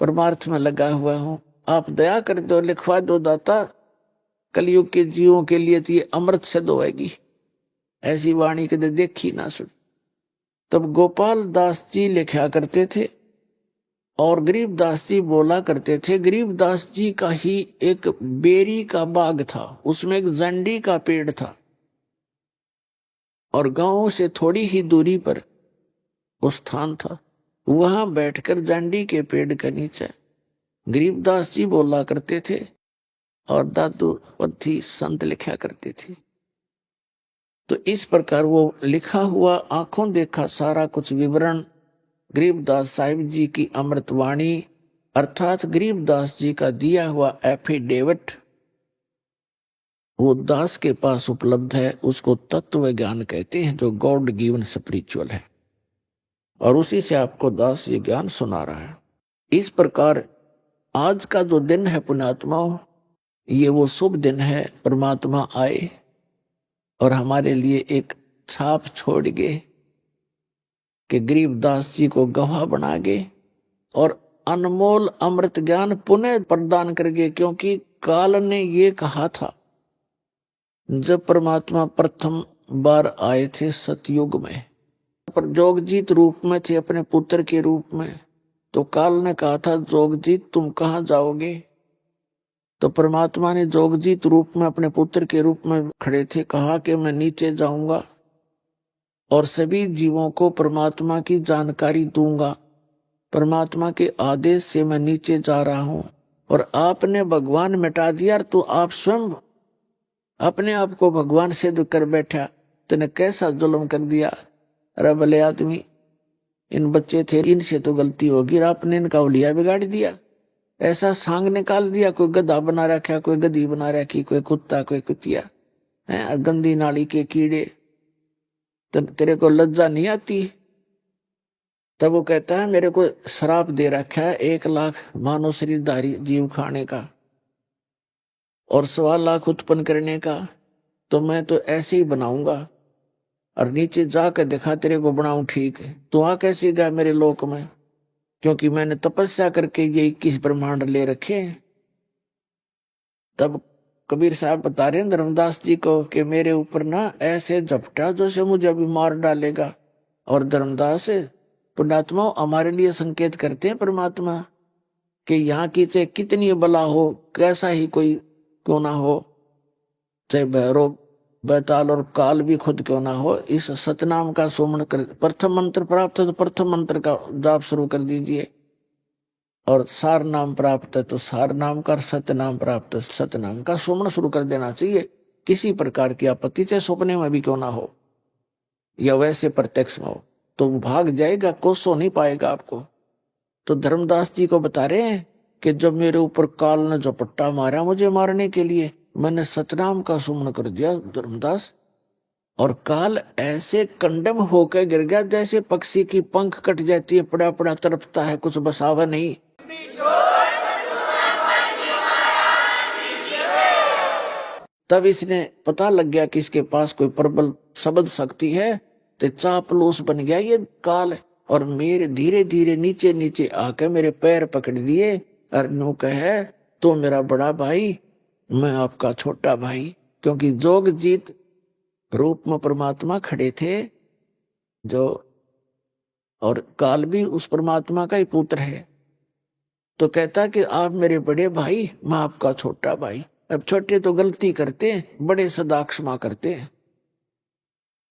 परमार्थ में लगा हुआ हूं, आप दया कर दो, लिखवा दो दाता। कलयुग के जीवों के लिए तो ये अमृत सिद्ध होएगी, ऐसी वाणी कदे देखी ना सुन। तब गोपाल दास जी लिखा करते थे और गरीबदास जी बोला करते थे। गरीबदास जी का ही एक बेरी का बाग था, उसमें एक जंडी का पेड़ था और गांव से थोड़ी ही दूरी पर वो स्थान था। वहां बैठकर जंडी के पेड़ के नीचे गरीबदास जी बोला करते थे और दादू पथी संत लिखा करते थे। तो इस प्रकार वो लिखा हुआ आंखों देखा सारा कुछ विवरण गरीबदास साहिब जी की अमृतवाणी अर्थात गरीबदास जी का दिया हुआ एफिडेविट वो दास के पास उपलब्ध है। उसको तत्व ज्ञान कहते हैं, जो गॉड गिवन स्पिरिचुअल है, और उसी से आपको दास ये ज्ञान सुना रहा है। इस प्रकार आज का जो दिन है पुण्यात्माओं, ये वो शुभ दिन है। परमात्मा आए और हमारे लिए एक छाप छोड़ गए कि गरीबदास जी को गवाह बना गए और अनमोल अमृत ज्ञान पुनः प्रदान कर गए। क्योंकि काल ने ये कहा था, जब परमात्मा प्रथम बार आए थे सतयुग में, पर जोगजीत रूप में थे, अपने पुत्र के रूप में, तो काल ने कहा था जोगजीत तुम कहाँ जाओगे? तो परमात्मा ने जोगजीत रूप में अपने पुत्र के रूप में खड़े थे, कहा कि मैं नीचे जाऊंगा और सभी जीवों को परमात्मा की जानकारी दूंगा। परमात्मा के आदेश से मैं नीचे जा रहा हूं और आपने भगवान मिटा दिया, तो आप स्वयं अपने आप को भगवान सिद्ध कर बैठा। तूने कैसा जुल्म कर दिया? अरे भले आदमी, इन बच्चे थे, इनसे तो गलती होगी, आपने इनका उलिया बिगाड़ दिया, ऐसा सांग निकाल दिया। कोई गधा बना रखा, कोई गधी बना रखी, कोई कुत्ता, कोई कुतिया, गंदी नाली के कीड़े, तो तेरे को लज्जा नहीं आती? तब वो कहता है मेरे को श्राप दे रखा है 1 लाख मानव शरीरधारी जीव खाने का और 1.25 लाख उत्पन्न करने का, तो मैं तो ऐसे ही बनाऊंगा और नीचे जाकर देखा तेरे को बनाऊं ठीक है। तो आ कैसे गया मेरे लोक में? क्योंकि मैंने तपस्या करके ये 21 ब्रह्मांड ले रखे हैं। तब कबीर साहब बता रहे हैं धर्मदास जी को कि मेरे ऊपर ना ऐसे झपटा जैसे मुझे अभी मार डालेगा। और धर्मदास पुण्यात्मा हमारे लिए संकेत करते हैं परमात्मा कि यहाँ की चाहे कितनी बला हो, कैसा ही कोई क्यों ना हो, चाहे भैरव बैताल और काल भी खुद क्यों ना हो, इस सतनाम का सुमन कर। प्रथम मंत्र प्राप्त है तो प्रथम मंत्र का जाप शुरू कर दीजिए, और सार नाम प्राप्त है तो सार नाम का, सतनाम प्राप्त है सतनाम का सुमन शुरू कर देना चाहिए। किसी प्रकार की आपत्ति चाहे सपने में भी क्यों ना हो या वैसे प्रत्यक्ष में हो, तो भाग जाएगा, कोसो नहीं पाएगा आपको। तो धर्मदास जी को बता रहे हैं कि जब मेरे ऊपर काल ने झपट्टा मारा मुझे मारने के लिए, मैंने सतनाम का सुमन कर दिया धर्मदास, और काल ऐसे कंडम होकर गिर गया जैसे पक्षी की पंख कट जाती है, पड़ा पड़ा तड़पता है, कुछ बसावा नहीं। तब इसने पता लग गया कि इसके पास कोई प्रबल शब्द शक्ति है, तो चापलूस बन गया ये काल, और मेरे धीरे धीरे नीचे नीचे आकर मेरे पैर पकड़ दिए और नो कहे तो मेरा बड़ा भाई, मैं आपका छोटा भाई। क्योंकि जोगजीत रूप में परमात्मा खड़े थे जो, और काल भी उस परमात्मा का ही पुत्र है। तो कहता कि आप मेरे बड़े भाई, मैं आपका छोटा भाई। अब छोटे तो गलती करते हैं, बड़े सदा क्षमा करते हैं।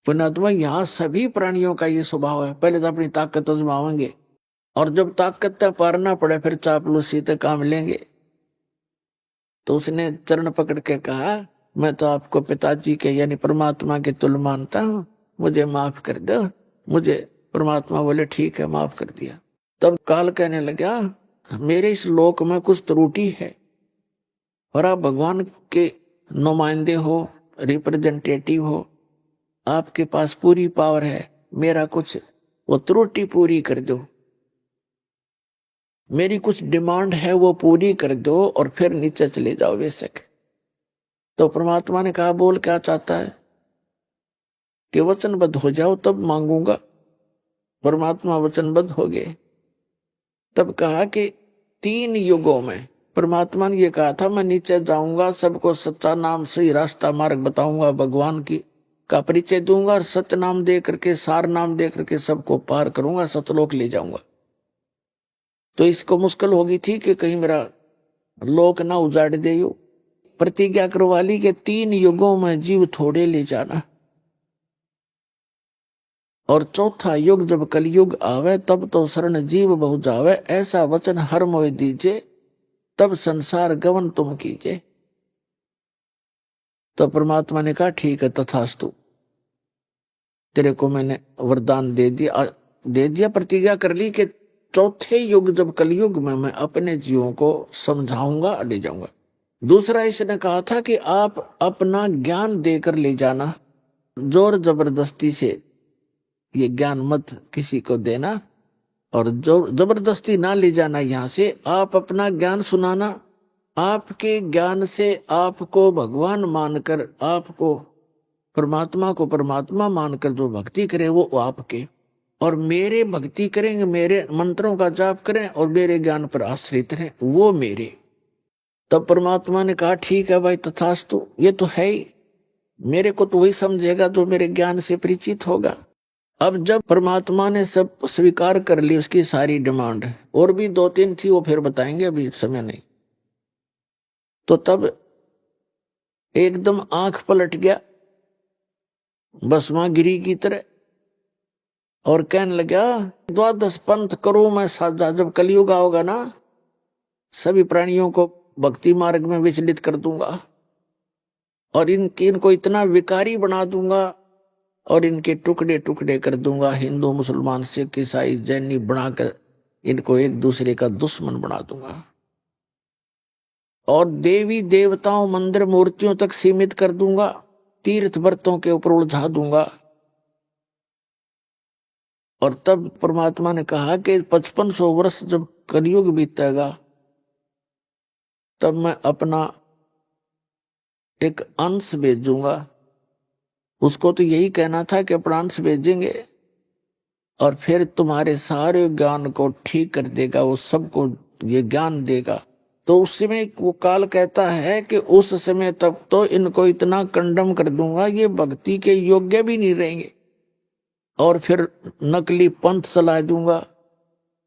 पुण्यात्मा यहाँ सभी प्राणियों का ये स्वभाव है, पहले तो अपनी ताकत आजमाएंगे और जब ताकत पारना पड़े फिर चापलूसी तक काम लेंगे। तो उसने चरण पकड़ के कहा मैं तो आपको पिताजी के यानी परमात्मा के तुल्य मानता हूँ, मुझे माफ कर दो। मुझे परमात्मा बोले ठीक है, माफ कर दिया। तब काल कहने लगा मेरे इस लोक में कुछ त्रुटि है और आप भगवान के नुमाइंदे हो, रिप्रेजेंटेटिव हो, आपके पास पूरी पावर है, मेरा कुछ वो त्रुटि पूरी कर दो, मेरी कुछ डिमांड है वो पूरी कर दो और फिर नीचे चले जाओ बेशक। तो परमात्मा ने कहा बोल क्या चाहता है? कि वचनबद्ध हो जाओ तब मांगूंगा। परमात्मा वचनबद्ध हो गए। तब कहा कि 3 युगों में परमात्मा ने ये कहा था मैं नीचे जाऊंगा, सबको सच्चा नाम सही रास्ता मार्ग बताऊंगा, भगवान की का परिचय दूंगा और सत्य नाम दे करके, सार नाम दे करके सबको पार करूंगा, सतलोक ले जाऊंगा। तो इसको मुश्किल होगी थी कि कहीं मेरा लोक ना उजाड़ दे। यू प्रतिज्ञा करवाली के 3 युगों में जीव थोड़े ले जाना, और चौथा युग जब कलयुग आवे तब तो शरण जीव बहु जावे, ऐसा वचन हर मोह दीजे, तब संसार गवन तुम कीजे। तो परमात्मा ने कहा ठीक है तथास्तु, तेरे को मैंने वरदान दे दिया, प्रतिज्ञा कर ली कि चौथे युग जब कलयुग में मैं अपने जीवों को समझाऊंगा, ले जाऊंगा। दूसरा इसने कहा था कि आप अपना ज्ञान देकर ले जाना, जोर जबरदस्ती से ये ज्ञान मत किसी को देना, और जो जबरदस्ती ना ले जाना यहाँ से। आप अपना ज्ञान सुनाना, आपके ज्ञान से आपको भगवान मानकर, आपको परमात्मा को परमात्मा मानकर जो भक्ति करे वो आपके, और मेरे भक्ति करेंगे, मेरे मंत्रों का जाप करें और मेरे ज्ञान पर आश्रित रहें, वो मेरे। तब परमात्मा ने कहा ठीक है भाई तथास्तु, ये तो है ही, मेरे को तो वही समझेगा जो मेरे ज्ञान से परिचित होगा। अब जब परमात्मा ने सब स्वीकार कर ली उसकी सारी डिमांड, और भी 2-3 थी वो फिर बताएंगे, अभी समय नहीं। तो तब एकदम आंख पलट गया भस्मागिरी की तरह और कहने लगा 12 पंथ करूं मैं साझा, जब कलयुग आओगा ना सभी प्राणियों को भक्ति मार्ग में विचलित कर दूंगा, और इनको इतना विकारी बना दूंगा, और इनके टुकड़े टुकड़े कर दूंगा, हिंदू मुसलमान सिख ईसाई जैनी बनाकर इनको एक दूसरे का दुश्मन बना दूंगा, और देवी देवताओं मंदिर मूर्तियों तक सीमित कर दूंगा, तीर्थ व्रतों के ऊपर उलझा दूंगा। और तब परमात्मा ने कहा कि 5500 वर्ष जब कलयुग बीतेगा तब मैं अपना एक अंश भेजूंगा। उसको तो यही कहना था कि अपना अंश भेजेंगे और फिर तुम्हारे सारे ज्ञान को ठीक कर देगा, वो सबको ये ज्ञान देगा। तो उस समय वो काल कहता है कि उस समय तक तो इनको इतना कंडम कर दूंगा ये भक्ति के योग्य भी नहीं रहेंगे, और फिर नकली पंथ चला दूंगा,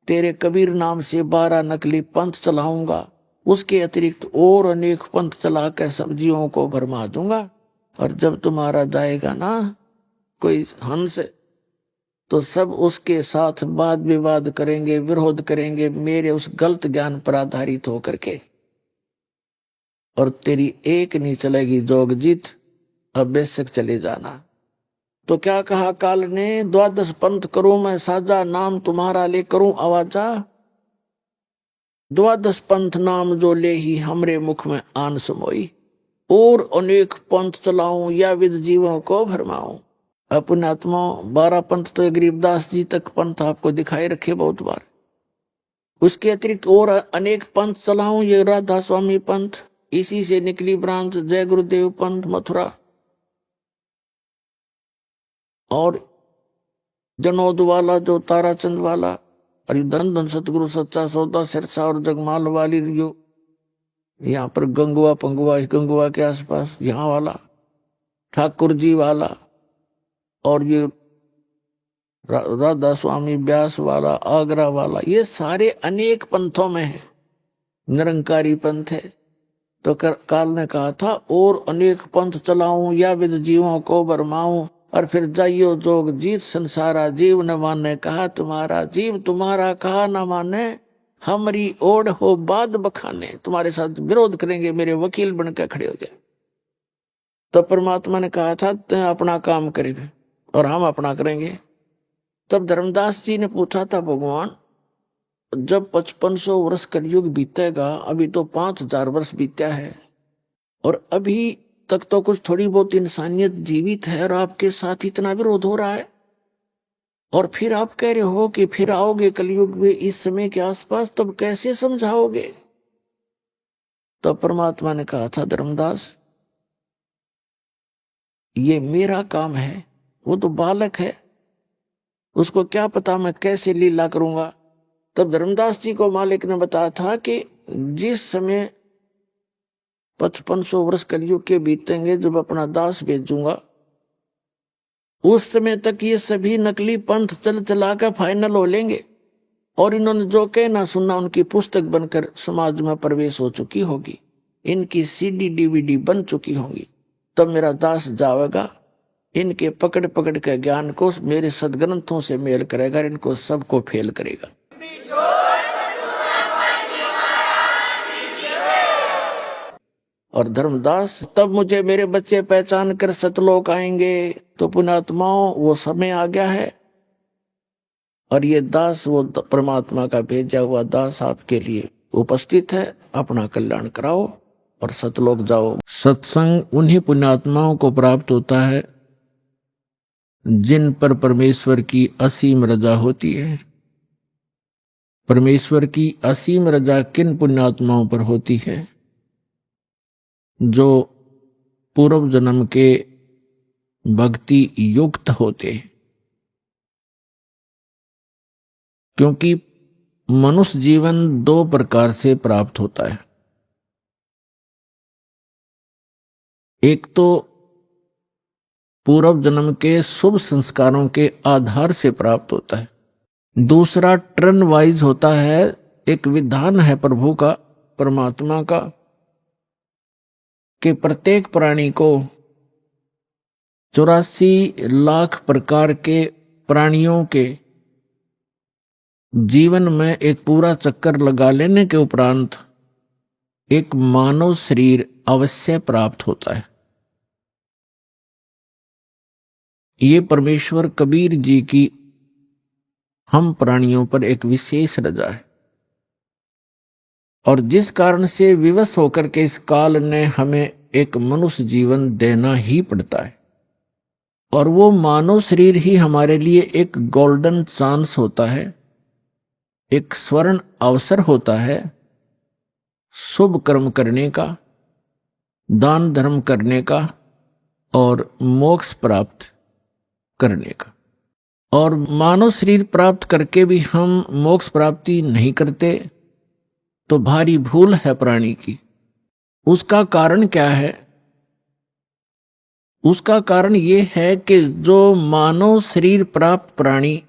तेरे कबीर नाम से 12 नकली पंथ चलाऊंगा, उसके अतिरिक्त और अनेक पंथ चला कर सब्जियों को भरमा दूंगा। और जब तुम्हारा जाएगा ना कोई हंस तो सब उसके साथ वाद विवाद करेंगे, विरोध करेंगे मेरे उस गलत ज्ञान पर आधारित होकर के, और तेरी एक नहीं चलेगी जोगजीत, अब बेशक चले जाना। तो क्या कहा काल ने, 12 पंथ करूं मैं साझा, नाम तुम्हारा ले करूं आवाजा, 12 पंथ नाम जो ले ही हमरे मुख में आन समोई, और अनेक पंथ चलाऊं या विद जीवों को भरमाऊं। अपने आत्मा 12 पंथ तो गरीबदास जी तक पंथ आपको दिखाई रखे बहुत बार, उसके अतिरिक्त और अनेक पंथ चलाऊं, ये राधा स्वामी पंथ, इसी से निकली ब्रांच जय गुरुदेव पंथ मथुरा, और जनोद वाला जो ताराचंद वाला, अरे धन धन सतगुरु सच्चा सौदा सिरसा और जगमाल वाली जो यहाँ पर गंगुआ पंगुआ, गंगुआ के आसपास यहाँ वाला, ठाकुर जी वाला, और ये राधा स्वामी ब्यास वाला, आगरा वाला, ये सारे अनेक पंथों में है, निरंकारी पंथ है। तो काल ने कहा था और अनेक पंथ चलाऊं या विद जीवों को भरमाऊं, और फिर जाइयो जोग जीत संसारा, जीव न माने कहा तुम्हारा, जीव तुम्हारा कहा न माने, हमारी ओढ़ हो बाद बखाने, तुम्हारे साथ विरोध करेंगे, मेरे वकील बनकर खड़े हो जाए। तब परमात्मा ने कहा था तुम अपना काम करेंगे और हम अपना करेंगे। तब धर्मदास जी ने पूछा था भगवान जब 5500 वर्ष कलयुग बीतेगा, अभी तो 5000 वर्ष बीता है, और अभी तक तो कुछ थोड़ी बहुत इंसानियत जीवित है, और आपके साथ इतना विरोध हो रहा है, और फिर आप कह रहे हो कि फिर आओगे कलयुग में इस समय के आसपास, तब कैसे समझाओगे? तब परमात्मा ने कहा था धर्मदास ये मेरा काम है, वो तो बालक है, उसको क्या पता मैं कैसे लीला करूंगा। तब धर्मदास जी को मालिक ने बताया था कि जिस समय 5500 वर्ष कलयुग के बीतेंगे, जब अपना दास भेजूंगा, उस समय तक ये सभी नकली पंथ चल चला कर फाइनल हो लेंगे और इन्होंने जो कहना सुनना उनकी पुस्तक बनकर समाज में प्रवेश हो चुकी होगी, इनकी सीडी डीवीडी बन चुकी होंगी। तब मेरा दास जाएगा, इनके पकड़ पकड़ के ज्ञान को मेरे सदग्रंथों से मेल करेगा, इनको सबको फेल करेगा। और धर्मदास, तब मुझे मेरे बच्चे पहचान कर सतलोक आएंगे। तो पुण्यात्माओं, वो समय आ गया है और ये दास, वो परमात्मा का भेजा हुआ दास आपके लिए उपस्थित है। अपना कल्याण कराओ और सतलोक जाओ। सत्संग उन्हीं पुण्यात्माओं को प्राप्त होता है जिन पर परमेश्वर की असीम रजा होती है। परमेश्वर की असीम रजा किन पुण्यात्माओं पर होती है? जो पूर्व जन्म के भक्ति युक्त होते हैं। क्योंकि मनुष्य जीवन दो प्रकार से प्राप्त होता है। एक तो पूर्व जन्म के शुभ संस्कारों के आधार से प्राप्त होता है, दूसरा टर्न वाइज होता है। एक विधान है प्रभु का, परमात्मा का, कि प्रत्येक प्राणी को 84 लाख प्रकार के प्राणियों के जीवन में एक पूरा चक्कर लगा लेने के उपरांत एक मानव शरीर अवश्य प्राप्त होता है। ये परमेश्वर कबीर जी की हम प्राणियों पर एक विशेष रजा है और जिस कारण से विवश होकर के इस काल ने हमें एक मनुष्य जीवन देना ही पड़ता है। और वो मानव शरीर ही हमारे लिए एक गोल्डन चांस होता है, एक स्वर्ण अवसर होता है शुभ कर्म करने का, दान धर्म करने का और मोक्ष प्राप्त करने का। और मानव शरीर प्राप्त करके भी हम मोक्ष प्राप्ति नहीं करते तो भारी भूल है प्राणी की। उसका कारण क्या है? उसका कारण ये है कि जो मानव शरीर प्राप्त प्राणी,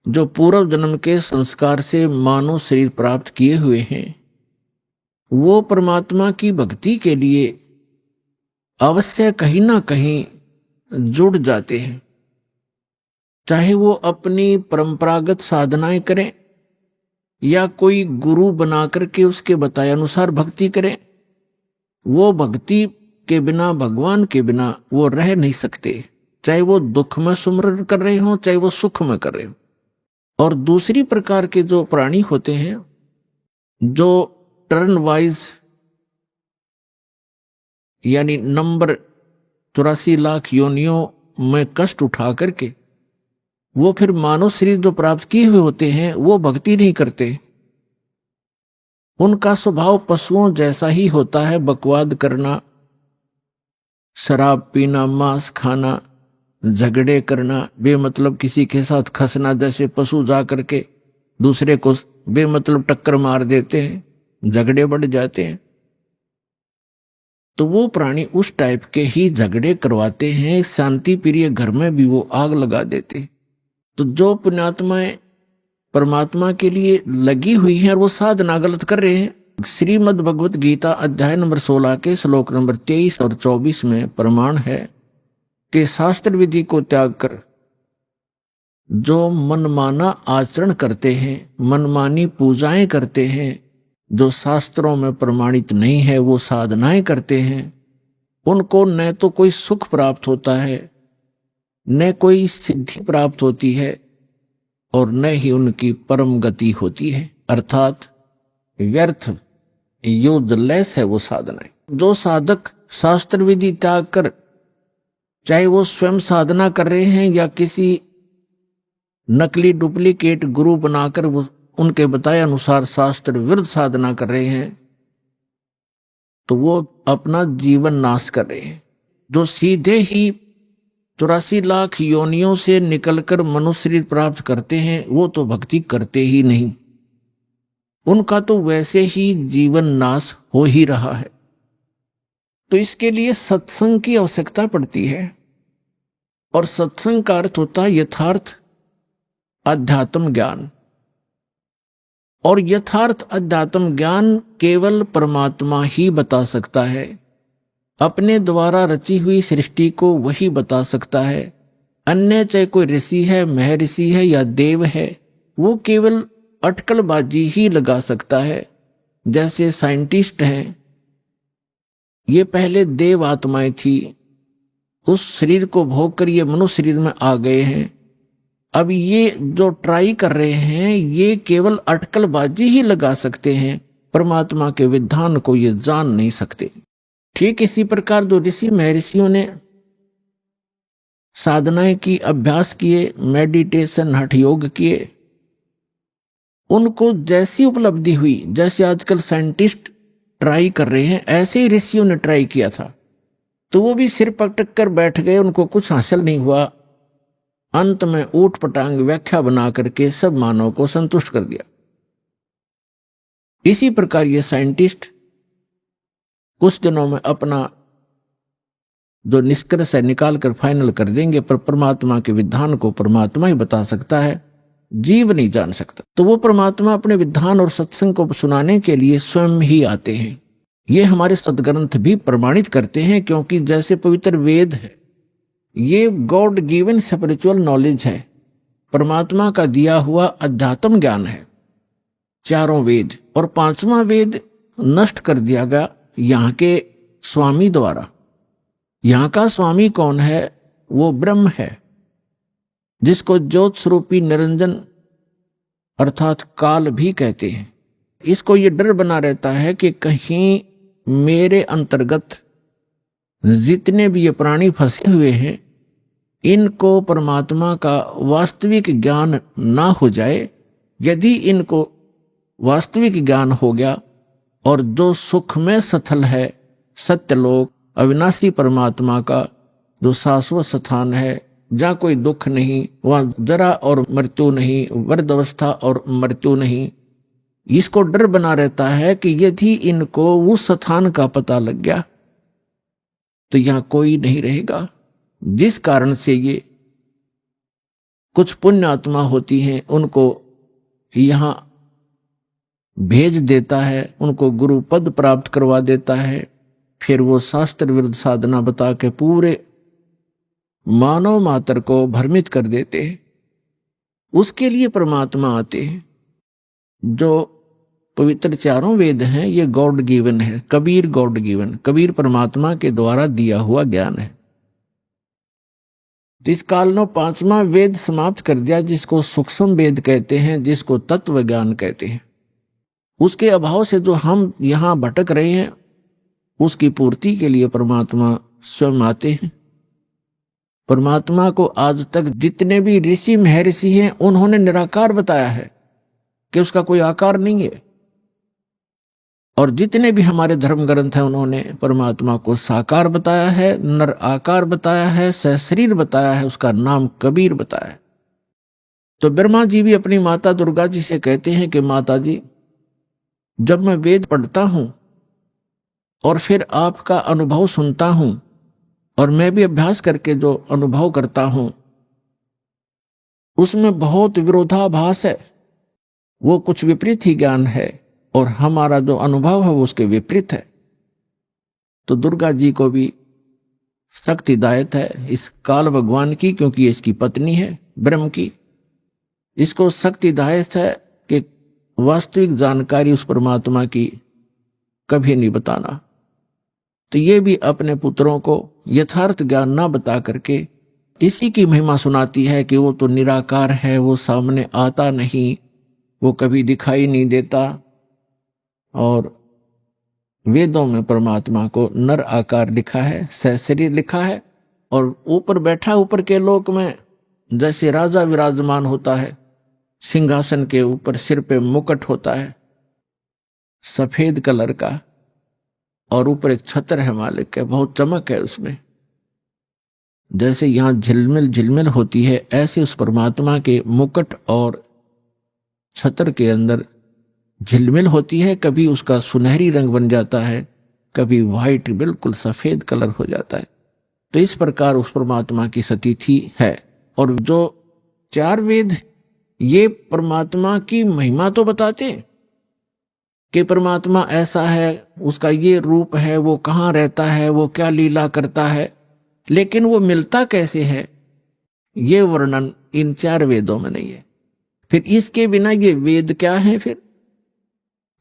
जो पूर्व जन्म के संस्कार से मानव शरीर प्राप्त किए हुए हैं, वो परमात्मा की भक्ति के लिए अवश्य कहीं ना कहीं जुड़ जाते हैं। चाहे वो अपनी परंपरागत साधनाएं करें या कोई गुरु बना करके उसके बताए अनुसार भक्ति करें, वो भक्ति के बिना, भगवान के बिना वो रह नहीं सकते। चाहे वो दुख में सुमरन कर रहे हो, चाहे वो सुख में कर रहे हो। और दूसरी प्रकार के जो प्राणी होते हैं, जो टर्न वाइज यानी नंबर 84 लाख योनियों में कष्ट उठा करके वो फिर मानव शरीर जो प्राप्त किए हुए होते हैं, वो भक्ति नहीं करते। उनका स्वभाव पशुओं जैसा ही होता है, बकवाद करना, शराब पीना, मांस खाना, झगड़े करना, बेमतलब किसी के साथ खसना। जैसे पशु जा करके दूसरे को बेमतलब टक्कर मार देते हैं, झगड़े बढ़ जाते हैं। तो वो प्राणी उस टाइप के ही झगड़े करवाते हैं। शांति प्रिय घर में भी वो आग लगा देते हैं। तो जो पुण्यात्माएं परमात्मा के लिए लगी हुई हैं और वो साधना गलत कर रहे हैं, श्रीमद् भगवत गीता अध्याय नंबर 16 के श्लोक नंबर 23 और 24 में प्रमाण है कि शास्त्र विधि को त्याग कर जो मनमाना आचरण करते हैं, मनमानी पूजाएं करते हैं, जो शास्त्रों में प्रमाणित नहीं है वो साधनाएं करते हैं, उनको न तो कोई सुख प्राप्त होता है, न कोई सिद्धि प्राप्त होती है और न ही उनकी परम गति होती है। अर्थात व्यर्थ, यूजलेस है वो साधनाएं। जो साधक शास्त्र विधि त्याग कर, चाहे वो स्वयं साधना कर रहे हैं या किसी नकली डुप्लीकेट गुरु बनाकर वो उनके बताए अनुसार शास्त्र विरुद्ध साधना कर रहे हैं, तो वो अपना जीवन नाश कर रहे हैं। जो सीधे ही 84 लाख योनियों से निकलकर मनुष्य शरीर प्राप्त करते हैं, वो तो भक्ति करते ही नहीं। उनका तो वैसे ही जीवन नाश हो ही रहा है। तो इसके लिए सत्संग की आवश्यकता पड़ती है, और सत्संग का अर्थ होता है यथार्थ अध्यात्म ज्ञान। और यथार्थ अध्यात्म ज्ञान केवल परमात्मा ही बता सकता है। अपने द्वारा रची हुई सृष्टि को वही बता सकता है। अन्य चाहे कोई ऋषि है, महर्षि है या देव है, वो केवल अटकलबाजी ही लगा सकता है। जैसे साइंटिस्ट हैं, ये पहले देव आत्माएं थी, उस शरीर को भोग कर ये मनुष्य शरीर में आ गए हैं। अब ये जो ट्राई कर रहे हैं, ये केवल अटकलबाजी ही लगा सकते हैं, परमात्मा के विधान को ये जान नहीं सकते। ठीक इसी प्रकार जो ऋषि महर्षियों ने साधनाएं की, अभ्यास किए, मेडिटेशन हठ योग किए, उनको जैसी उपलब्धि हुई, जैसे आजकल साइंटिस्ट ट्राई कर रहे हैं, ऐसे ही ऋषियों ने ट्राई किया था। तो वो भी सिर पटक कर बैठ गए, उनको कुछ हासिल नहीं हुआ। अंत में ऊट पटांग व्याख्या बना करके सब मानव को संतुष्ट कर दिया। इसी प्रकार ये साइंटिस्ट कुछ दिनों में अपना जो निष्कर्ष है निकाल कर फाइनल कर देंगे, पर परमात्मा के विधान को परमात्मा ही बता सकता है, जीव नहीं जान सकता। तो वो परमात्मा अपने विधान और सत्संग को सुनाने के लिए स्वयं ही आते हैं। ये हमारे सदग्रंथ भी प्रमाणित करते हैं, क्योंकि जैसे पवित्र वेद है, ये गॉड गिवन स्पिरिचुअल नॉलेज है, परमात्मा का दिया हुआ अध्यात्म ज्ञान है, चारों वेद। और पांचवा वेद नष्ट कर दिया गया यहाँ के स्वामी द्वारा। यहाँ का स्वामी कौन है? वो ब्रह्म है, जिसको ज्योत स्वरूपी निरंजन अर्थात काल भी कहते हैं। इसको ये डर बना रहता है कि कहीं मेरे अंतर्गत जितने भी ये प्राणी फंसे हुए हैं, इनको परमात्मा का वास्तविक ज्ञान ना हो जाए। यदि इनको वास्तविक ज्ञान हो गया और जो सुख में सथल है, सत्यलोक अविनाशी परमात्मा का जो शाश्वत स्थान है, जहाँ कोई दुख नहीं, वहाँ जरा और मृत्यु नहीं, वृद्धावस्था और मृत्यु नहीं, इसको डर बना रहता है कि यदि इनको उस स्थान का पता लग गया तो यहाँ कोई नहीं रहेगा। जिस कारण से ये कुछ पुण्य आत्मा होती हैं, उनको यहाँ भेज देता है, उनको गुरु पद प्राप्त करवा देता है। फिर वो शास्त्र विरुद्ध साधना बता के पूरे मानव मात्र को भ्रमित कर देते हैं। उसके लिए परमात्मा आते हैं। जो पवित्र चारों वेद हैं, ये गॉड गिवन है, कबीर गॉड गिवन, कबीर परमात्मा के द्वारा दिया हुआ ज्ञान है। इस काल ने पांचवा वेद समाप्त कर दिया, जिसको सूक्ष्म वेद कहते हैं, जिसको तत्व ज्ञान कहते हैं। उसके अभाव से जो हम यहां भटक रहे हैं, उसकी पूर्ति के लिए परमात्मा स्वयं आते हैं। परमात्मा को आज तक जितने भी ऋषि महर्षि हैं, उन्होंने निराकार बताया है कि उसका कोई आकार नहीं है। और जितने भी हमारे धर्म ग्रंथ हैं, उन्होंने परमात्मा को साकार बताया है, नर आकार बताया है, सहशरीर बताया है, उसका नाम कबीर बताया है। तो ब्रह्मा जी भी अपनी माता दुर्गा जी से कहते हैं कि माता जी, जब मैं वेद पढ़ता हूं और फिर आपका अनुभव सुनता हूं, और मैं भी अभ्यास करके जो अनुभव करता हूं, उसमें बहुत विरोधाभास है, वो कुछ विपरीत ही ज्ञान है, और हमारा जो अनुभव है वो उसके विपरीत है। तो दुर्गा जी को भी सख्त हिदायत है इस काल भगवान की, क्योंकि ये इसकी पत्नी है ब्रह्म की। इसको सख्त हिदायत है कि वास्तविक जानकारी उस परमात्मा की कभी नहीं बताना। तो ये भी अपने पुत्रों को यथार्थ ज्ञान ना बता करके इसी की महिमा सुनाती है कि वो तो निराकार है, वो सामने आता नहीं, वो कभी दिखाई नहीं देता। और वेदों में परमात्मा को नर आकार लिखा है, सहशरीर लिखा है, और ऊपर बैठा ऊपर के लोक में जैसे राजा विराजमान होता है, सिंहासन के ऊपर सिर पे मुकुट होता है सफेद कलर का, और ऊपर एक छत्र है मालिक के, बहुत चमक है उसमें। जैसे यहां झिलमिल झिलमिल होती है, ऐसे उस परमात्मा के मुकुट और छत्र के अंदर झिलमिल होती है, कभी उसका सुनहरी रंग बन जाता है, कभी व्हाइट बिल्कुल सफेद कलर हो जाता है। तो इस प्रकार उस परमात्मा की सतीथि है। और जो 4 वेद ये परमात्मा की महिमा तो बताते हैं कि परमात्मा ऐसा है, उसका ये रूप है, वो कहाँ रहता है, वो क्या लीला करता है, लेकिन वो मिलता कैसे है ये वर्णन इन 4 वेदों में नहीं है। फिर इसके बिना ये वेद क्या है? फिर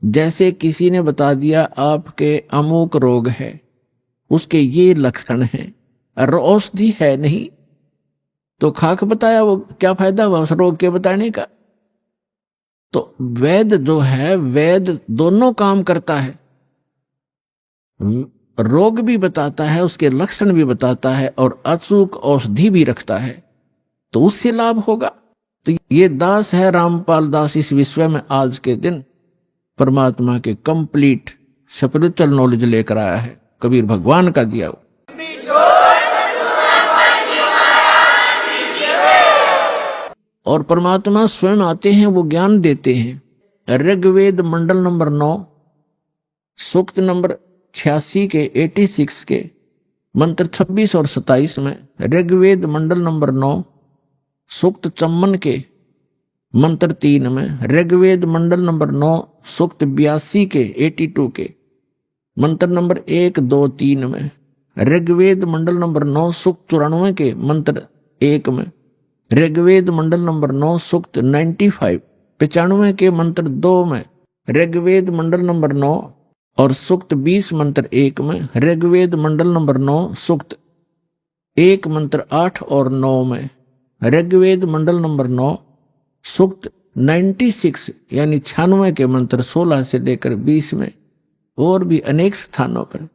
जैसे किसी ने बता दिया आपके अमुक रोग है, उसके ये लक्षण हैं, और औषधि है नहीं, तो खाक बताया, वो क्या फायदा हुआ उस रोग के बताने का? तो वेद जो है, वेद दोनों काम करता है, रोग भी बताता है, उसके लक्षण भी बताता है, और अचूक औषधि भी रखता है, तो उससे लाभ होगा। तो ये दास है रामपाल दास इस विश्व में आज के दिन परमात्मा के कंप्लीट स्पिरिचुअल नॉलेज लेकर आया है, कबीर भगवान का दिया हुआ। और परमात्मा स्वयं आते हैं, वो ज्ञान देते हैं। ऋग्वेद मंडल नंबर 9 सूक्त नंबर 86 के 86 के मंत्र 26 और 27 में, ऋग्वेद मंडल नंबर 9 सूक्त 54 के मंत्र 3 में, ऋग्वेद मंडल नंबर 9 सूक्त 82 के 82 के मंत्र नंबर 1, 2, 3 में, ऋग्वेद मंडल नंबर 9 सूक्त 94 के मंत्र 1 में, ऋग्वेद मंडल नंबर 9 सूक्त 95 के मंत्र 2 में, ऋग्वेद मंडल नंबर 9 और सूक्त 20 मंत्र 1 में, ऋग्वेद मंडल नंबर 9 सूक्त 1 मंत्र 8 और 9 में, ऋग्वेद मंडल नंबर 9 सूक्त 96 यानी 96 के मंत्र 16 से लेकर 20 में, और भी अनेक स्थानों पर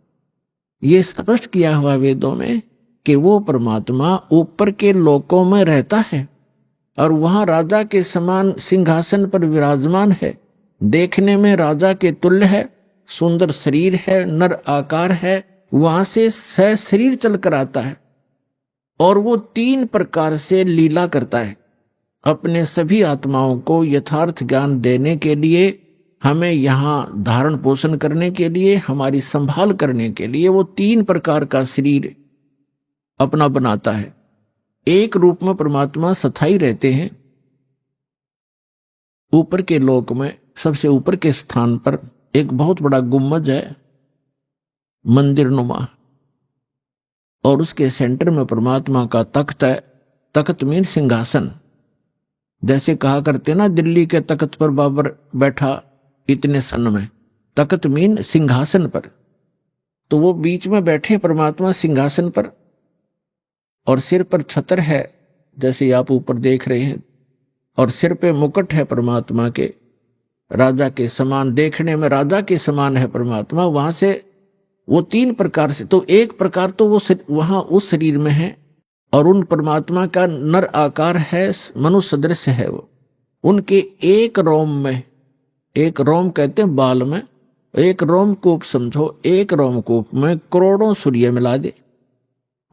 ये स्पष्ट किया हुआ वेदों में कि वो परमात्मा ऊपर के लोकों में रहता है और वहां राजा के समान सिंहासन पर विराजमान है, देखने में राजा के तुल्य है, सुंदर शरीर है, नर आकार है, वहां से शरीर चलकर आता है, और वो 3 प्रकार से लीला करता है अपने सभी आत्माओं को यथार्थ ज्ञान देने के लिए, हमें यहाँ धारण पोषण करने के लिए, हमारी संभाल करने के लिए वो 3 प्रकार का शरीर अपना बनाता है। एक रूप में परमात्मा स्थायी रहते हैं ऊपर के लोक में, सबसे ऊपर के स्थान पर एक बहुत बड़ा गुम्बज है मंदिर नुमा, और उसके सेंटर में परमात्मा का तख्त है। तख्त मीन सिंहासन, जैसे कहा करते ना दिल्ली के तख्त पर बाबर बैठा इतने सन में, तख्त मीन सिंहासन पर, तो वो बीच में बैठे परमात्मा सिंहासन पर, और सिर पर छतर है जैसे आप ऊपर देख रहे हैं, और सिर पे मुकुट है परमात्मा के, राजा के समान, देखने में राजा के समान है परमात्मा। वहां से वो 3 प्रकार से, तो एक प्रकार तो वो वहां उस शरीर में है, और उन परमात्मा का नर आकार है, मनुष्य सदृश है वो, उनके एक रोम में, एक रोम कहते हैं बाल में, एक रोमकूप समझो, एक रोमकूप में करोड़ों सूर्य मिला दे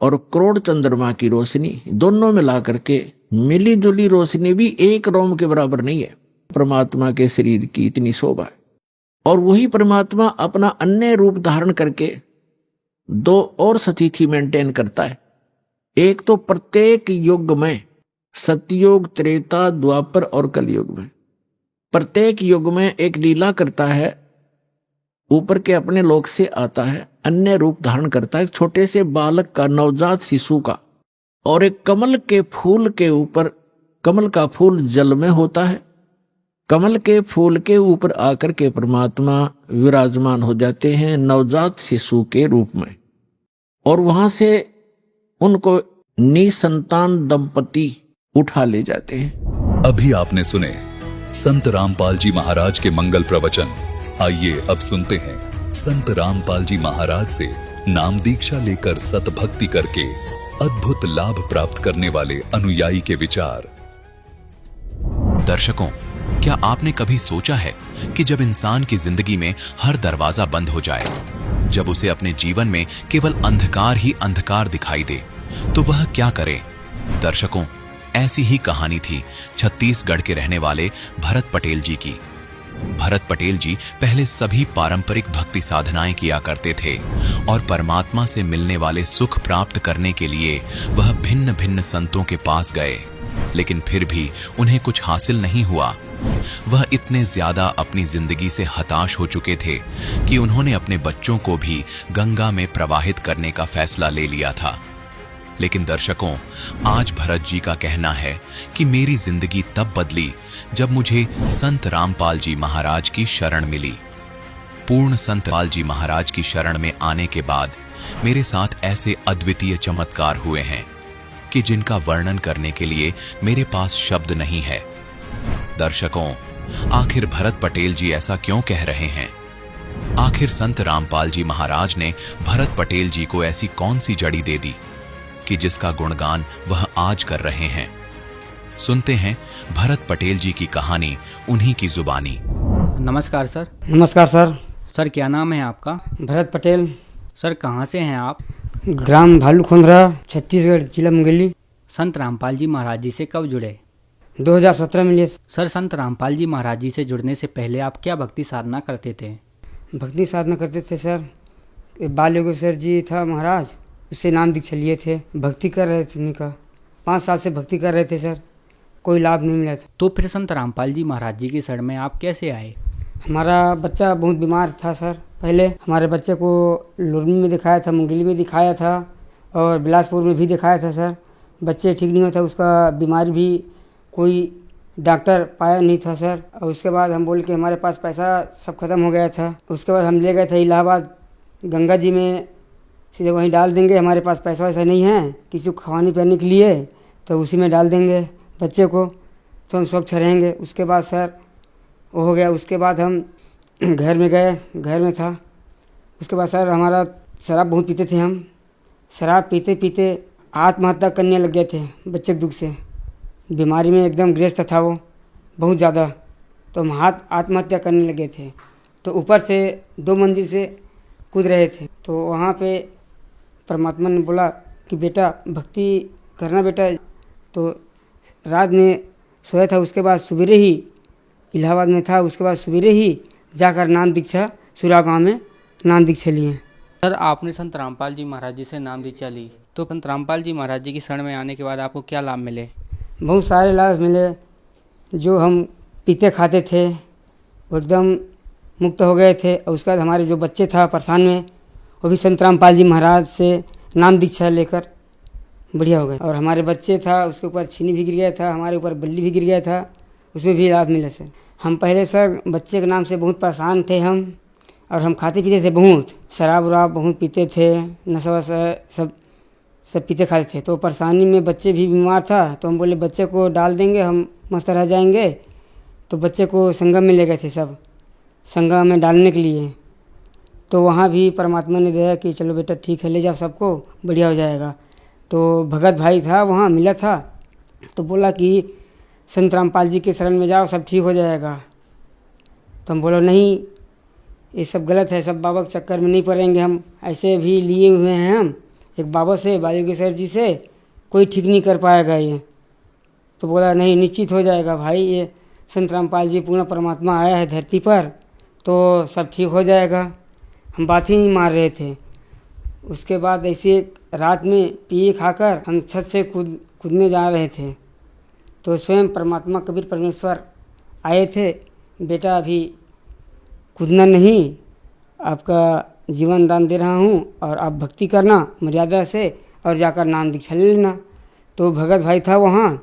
और करोड़ चंद्रमा की रोशनी, दोनों मिला करके मिली जुली रोशनी भी एक रोम के बराबर नहीं है। परमात्मा के शरीर की इतनी शोभा है। और वही परमात्मा अपना अन्य रूप धारण करके 2 और स्थिति मेंटेन करता है। एक तो प्रत्येक युग में, सतयुग, त्रेता, द्वापर और कलयुग में, प्रत्येक युग में एक लीला करता है, ऊपर के अपने लोक से आता है, अन्य रूप धारण करता है, छोटे से बालक का, नवजात शिशु का, और एक कमल के फूल के ऊपर, कमल का फूल जल में होता है, कमल के फूल के ऊपर आकर के परमात्मा विराजमान हो जाते हैं नवजात शिशु के रूप में, और वहां से उनको निसंतान दंपति उठा ले जाते हैं। अभी आपने सुने संत रामपाल जी महाराज के मंगल प्रवचन। आइए अब सुनते हैं संत रामपाल जी महाराज से नाम दीक्षा लेकर सतभक्ति करके अद्भुत लाभ प्राप्त करने वाले अनुयायी के विचार। दर्शकों, क्या आपने कभी सोचा है कि जब इंसान की जिंदगी में हर दरवाजा बंद हो जाए, जब उसे अपने जीवन में केवल अंधकार ही अंधकार दिखाई दे, तो वह क्या करे? दर्शकों, ऐसी ही कहानी थी छत्तीसगढ़ के रहने वाले भरत पटेल जी की। भरत पटेल जी पहले सभी पारंपरिक भक्ति साधनाएं किया करते थे और परमात्मा से मिलने वाले सुख प्राप्त करने के लिए वह भिन्न भिन्न संतों के पास गए, लेकिन फिर भी उन्हें कुछ हासिल नहीं हुआ। वह इतने ज्यादा अपनी जिंदगी से हताश हो चुके थे कि उन्होंने अपने बच्चों को भी गंगा में प्रवाहित करने का फैसला ले लिया था। लेकिन दर्शकों, आज भरत जी का कहना है कि मेरी जिंदगी तब बदली जब मुझे संत रामपाल जी महाराज की शरण मिली। पूर्ण संत रामपाल जी महाराज की शरण में आने के बाद मेरे साथ ऐसे अद्वितीय चमत्कार हुए हैं कि जिनका वर्णन करने के लिए मेरे पास शब्द नहीं है। दर्शकों, आखिर भरत पटेल जी ऐसा क्यों कह रहे हैं? आखिर संत रामपाल जी महाराज ने भरत पटेल जी को ऐसी कौन सी जड़ी दे दी कि जिसका गुणगान वह आज कर रहे हैं? सुनते हैं भरत पटेल जी की कहानी उन्हीं की जुबानी। नमस्कार सर। नमस्कार सर। सर क्या नाम है आपका? भरत पटेल। सर कहाँ से हैं आप? ग्राम भालूखोंदरा, छत्तीसगढ़, जिला मुंगेली। संत रामपाल जी महाराज जी से कब जुड़े? 2017 में लिए। सर संत रामपाल जी महाराज जी से जुड़ने से पहले आप क्या भक्ति साधना करते थे? भक्ति साधना करते थे सर। बाल योगेश्वर जी था महाराज, उससे नाम दीक्षा लिए थे। भक्ति कर रहे थे, उनका 5 साल से भक्ति कर रहे थे सर, कोई लाभ नहीं मिला था। तो फिर संत रामपाल जी महाराज जी की शरण में आप कैसे आए? हमारा बच्चा बहुत बीमार था सर। पहले हमारे बच्चे को लुरमी में दिखाया था, मुंगेली में दिखाया था और बिलासपुर में भी दिखाया था सर। बच्चे ठीक नहीं हुआ था, उसका बीमारी भी कोई डॉक्टर पाया नहीं था सर। और उसके बाद हम बोले कि हमारे पास पैसा सब खत्म हो गया था। उसके बाद हम ले गए थे इलाहाबाद, गंगा जी में सीधे वहीं डाल देंगे, हमारे पास पैसा वैसा नहीं है किसी को खाने पीने के लिए, तो उसी में डाल देंगे बच्चे को, तो हम स्वच्छ रहेंगे। उसके बाद सर वो हो गया। उसके बाद हम घर में गए, घर में था। उसके बाद सर हमारा शराब बहुत पीते थे हम। शराब पीते पीते आत्महत्या करने लग गए थे बच्चे के दुख से। बीमारी में एकदम ग्रस्त था वो बहुत ज़्यादा, तो हम आत्महत्या करने लगे थे। तो ऊपर से 2 मंजिल से कूद रहे थे। तो वहाँ पे परमात्मा ने बोला कि बेटा भक्ति करना बेटा। तो रात में सोया था, उसके बाद सवेरे ही इलाहाबाद में था, उसके बाद सवेरे ही जाकर नाम दीक्षा सुरा गाँव में नाम दीक्षा लिए। सर आपने संत रामपाल जी महाराज जी से नाम दीक्षा ली, तो संत रामपाल जी महाराज जी की शरण में आने के बाद आपको क्या लाभ मिले? बहुत सारे लाभ मिले। जो हम पीते खाते थे वो एकदम मुक्त हो गए थे। और उसके बाद हमारे जो बच्चे था परेशान में, वो भी संत रामपाल जी महाराज से नाम दीक्षा लेकर बढ़िया हो गए। और हमारे बच्चे था उसके ऊपर छीनी भी गिर गया था, हमारे ऊपर बल्ली भी गिर गया था, उसमें भी लाभ मिला सर। हम पहले सर बच्चे के नाम से बहुत परेशान थे हम, और हम खाते पीते थे बहुत, शराब वराब बहुत पीते थे, नशा वशा सब पीते खाते थे। तो परेशानी में बच्चे भी बीमार था, तो हम बोले बच्चे को डाल देंगे, हम मस्त रह जाएंगे। तो बच्चे को संगम में ले गए थे सब, संगम में डालने के लिए। तो वहाँ भी परमात्मा ने दिया कि चलो बेटा ठीक है, ले जाओ सबको, बढ़िया हो जाएगा। तो भगत भाई था वहाँ मिला था, तो बोला कि संत रामपाल जी के शरण में जाओ, सब ठीक हो जाएगा। तो हम बोलो नहीं, ये सब गलत है, सब बाबा के चक्कर में नहीं पड़ेंगे हम। ऐसे भी लिए हुए हैं हम एक बाबा से, बायोगेश्वर जी से, कोई ठीक नहीं कर पाएगा ये। तो बोला नहीं, निश्चित हो जाएगा भाई, ये संत रामपाल जी पूर्ण परमात्मा आया है धरती पर, तो सब ठीक हो जाएगा। हम बात ही नहीं मार रहे थे। उसके बाद ऐसे रात में पिए खाकर हम छत से कूदने जा रहे थे, तो स्वयं परमात्मा कबीर परमेश्वर आए थे, बेटा अभी कूदना नहीं, आपका जीवन दान दे रहा हूँ और आप भक्ति करना मर्यादा से और जाकर नाम दीक्षा ले लेना। तो भगत भाई था वहाँ,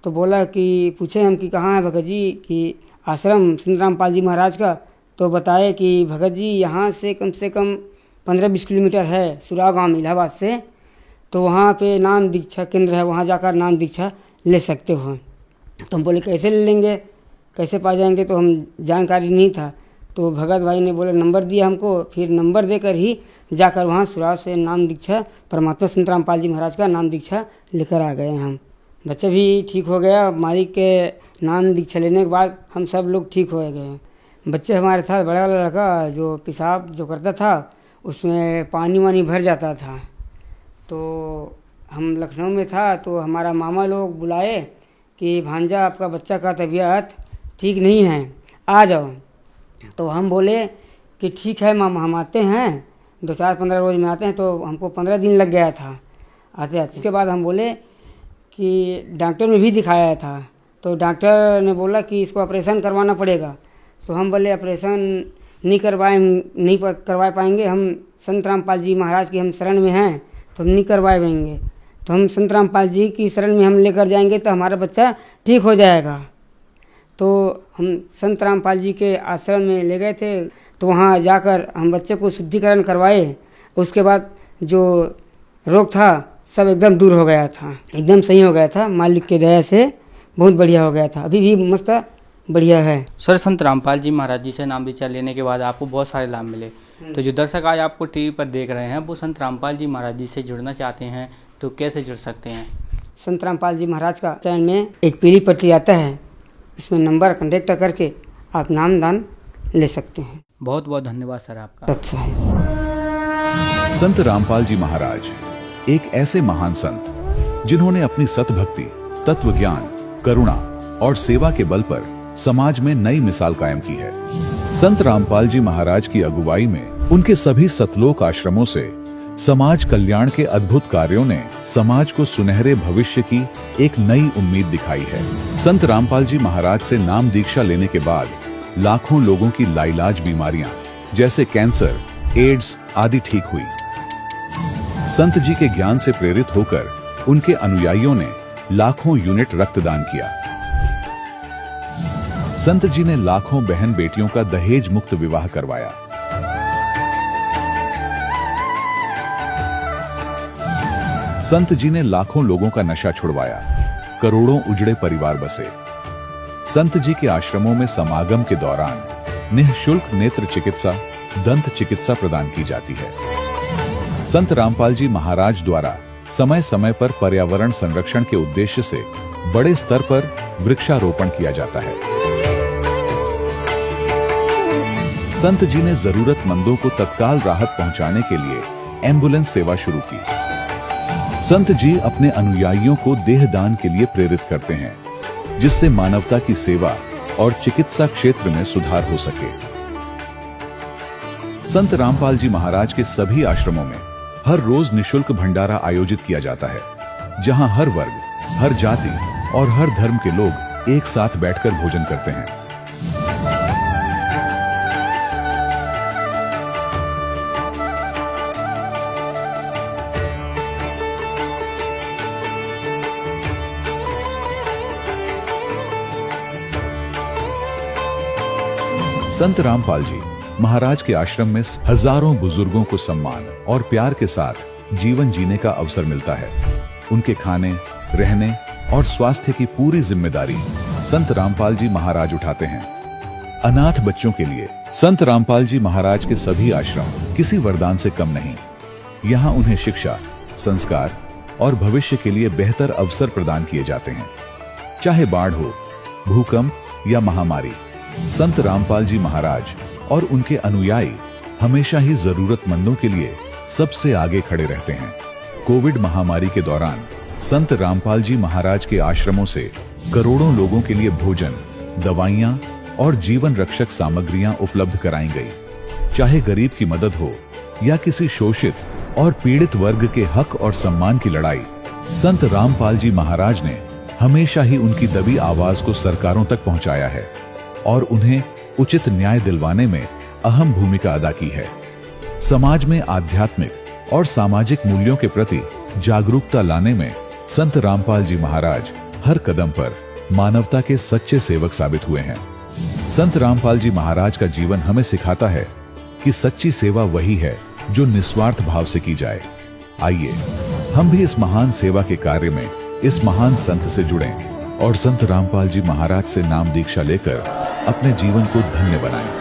तो बोला कि पूछे हम कि कहाँ है भगत जी, कि आश्रम संत रामपाल जी महाराज का। तो बताए कि भगत जी यहाँ से कम 15-20 किलोमीटर है, सुरा गाँव इलाहाबाद से, तो वहाँ पे नाम दीक्षा केंद्र है, वहाँ जाकर नाम दीक्षा ले सकते हो। तो हम बोले कैसे ले लेंगे, कैसे पा जाएंगे, तो हम जानकारी नहीं था। तो भगत भाई ने बोले नंबर दिया हमको, फिर नंबर देकर ही जाकर वहाँ सुराज से नाम दीक्षा परमात्मा संत रामपाल जी महाराज का नाम दीक्षा लेकर आ गए हम। बच्चा भी ठीक हो गया, मालिक के नाम दीक्षा लेने के बाद हम सब लोग ठीक हो गए। बच्चे हमारे साथ बड़ा वाला लड़का जो पेशाब जो करता था उसमें पानी वानी भर जाता था। तो हम लखनऊ में था, तो हमारा मामा लोग बुलाए कि भांजा आपका बच्चा का तबीयत ठीक नहीं है, आ जाओ। तो हम बोले कि ठीक है मामा, हम आते हैं, 2-4-15 रोज में आते हैं। तो हमको 15 दिन लग गया था आते आते। उसके बाद हम बोले कि डॉक्टर में भी दिखाया था, तो डॉक्टर ने बोला कि इसको ऑपरेशन करवाना पड़ेगा। तो हम बोले ऑपरेशन नहीं करवा पाएंगे, हम संत रामपाल जी महाराज की हम शरण में हैं, तो हम नहीं करवाएंगे। तो हम संत रामपाल जी की शरण में हम लेकर जाएंगे तो हमारा बच्चा ठीक हो जाएगा। तो हम संत रामपाल जी के आश्रम में ले गए थे। तो वहाँ जाकर हम बच्चे को शुद्धिकरण करवाए। उसके बाद जो रोग था सब एकदम दूर हो गया था, एकदम सही हो गया था। मालिक के दया से बहुत बढ़िया हो गया था, अभी भी मस्त बढ़िया है। सर, संत रामपाल जी महाराज जी से नाम दीक्षा लेने के बाद आपको बहुत सारे लाभ मिले। तो जो दर्शक आज आपको टीवी पर देख रहे हैं वो संत रामपाल जी महाराज जी से जुड़ना चाहते हैं तो कैसे जुड़ सकते हैं? संत रामपाल जी महाराज का चैनल में एक पीली पट्टी आता है, इसमें नंबर कॉन्टेक्ट करके आप नाम दान ले सकते हैं। बहुत बहुत धन्यवाद सर आपका। सत्य है। संत रामपाल जी महाराज एक ऐसे महान संत जिन्होंने अपनी सतभक्ति, तत्व ज्ञान, करुणा और सेवा के बल पर समाज में नई मिसाल कायम की है। संत रामपाल जी महाराज की अगुवाई में उनके सभी सतलोक आश्रमों से समाज कल्याण के अद्भुत कार्यों ने समाज को सुनहरे भविष्य की एक नई उम्मीद दिखाई है। संत रामपाल जी महाराज से नाम दीक्षा लेने के बाद लाखों लोगों की लाइलाज बीमारियां जैसे कैंसर, एड्स आदि ठीक हुई। संत जी के ज्ञान से प्रेरित होकर उनके अनुयायियों ने लाखों यूनिट रक्तदान किया। संत जी ने लाखों बहन बेटियों का दहेज मुक्त विवाह करवाया। संत जी ने लाखों लोगों का नशा छुड़वाया, करोड़ों उजड़े परिवार बसे। संत जी के आश्रमों में समागम के दौरान निःशुल्क नेत्र चिकित्सा, दंत चिकित्सा प्रदान की जाती है। संत रामपाल जी महाराज द्वारा समय समय पर पर्यावरण संरक्षण के उद्देश्य से बड़े स्तर पर वृक्षारोपण किया जाता है। संत जी ने जरूरतमंदों को तत्काल राहत पहुंचाने के लिए एम्बुलेंस सेवा शुरू की। संत जी अपने अनुयायियों को देहदान के लिए प्रेरित करते हैं, जिससे मानवता की सेवा और चिकित्सा क्षेत्र में सुधार हो सके। संत रामपाल जी महाराज के सभी आश्रमों में हर रोज निशुल्क भंडारा आयोजित किया जाता है, जहां हर वर्ग, हर जाति और हर धर्म के लोग एक साथ बैठकर भोजन करते हैं। संत रामपाल जी महाराज के आश्रम में हजारों बुजुर्गों को सम्मान और प्यार के साथ जीवन जीने का अवसर मिलता है। उनके खाने, रहने और स्वास्थ्य की पूरी जिम्मेदारी संत रामपाल जी महाराज उठाते हैं। अनाथ बच्चों के लिए संत रामपाल जी महाराज के सभी आश्रम किसी वरदान से कम नहीं। यहाँ उन्हें शिक्षा, संस्कार और भविष्य के लिए बेहतर अवसर प्रदान किए जाते हैं। चाहे बाढ़ हो, भूकंप या महामारी, संत रामपाल जी महाराज और उनके अनुयायी हमेशा ही जरूरतमंदों के लिए सबसे आगे खड़े रहते हैं। कोविड महामारी के दौरान संत रामपाल जी महाराज के आश्रमों से करोड़ों लोगों के लिए भोजन, दवाइयां और जीवन रक्षक सामग्रियां उपलब्ध कराई गई। चाहे गरीब की मदद हो या किसी शोषित और पीड़ित वर्ग के हक और सम्मान की लड़ाई, संत रामपाल जी महाराज ने हमेशा ही उनकी दबी आवाज को सरकारों तक पहुंचाया है और उन्हें उचित न्याय दिलवाने में अहम भूमिका अदा की है। समाज में आध्यात्मिक और सामाजिक मूल्यों के प्रति जागरूकता लाने में संत रामपाल जी महाराज हर कदम पर मानवता के सच्चे सेवक साबित हुए हैं। संत रामपाल जी महाराज का जीवन हमें सिखाता है कि सच्ची सेवा वही है जो निस्वार्थ भाव से की जाए। आइए हम भी इस महान सेवा के कार्य में इस महान संत से जुड़ें और संत रामपाल जी महाराज से नाम दीक्षा लेकर अपने जीवन को धन्य बनाएं।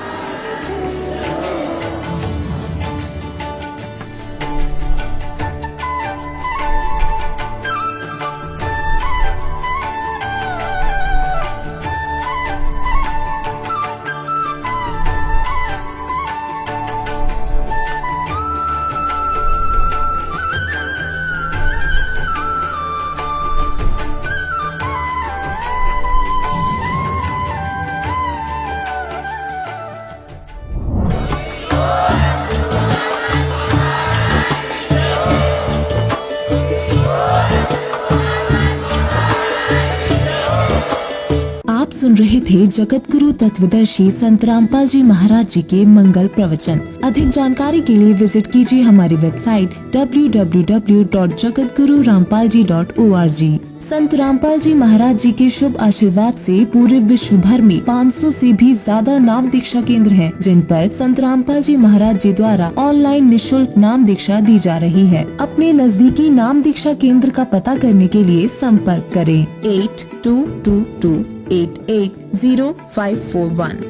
सुन रहे थे जगत गुरु तत्वदर्शी संत रामपाल जी महाराज जी के मंगल प्रवचन। अधिक जानकारी के लिए विजिट कीजिए हमारी वेबसाइट www.jagatgururampalji.org। संत रामपाल जी महाराज जी के शुभ आशीर्वाद से पूरे विश्व भर में 500 से भी ज्यादा नाम दीक्षा केंद्र हैं, जिन पर संत रामपाल जी महाराज जी द्वारा ऑनलाइन निशुल्क नाम दीक्षा दी जा रही है। अपने नजदीकी नाम दीक्षा केंद्र का पता करने के लिए संपर्क करें 8222880541।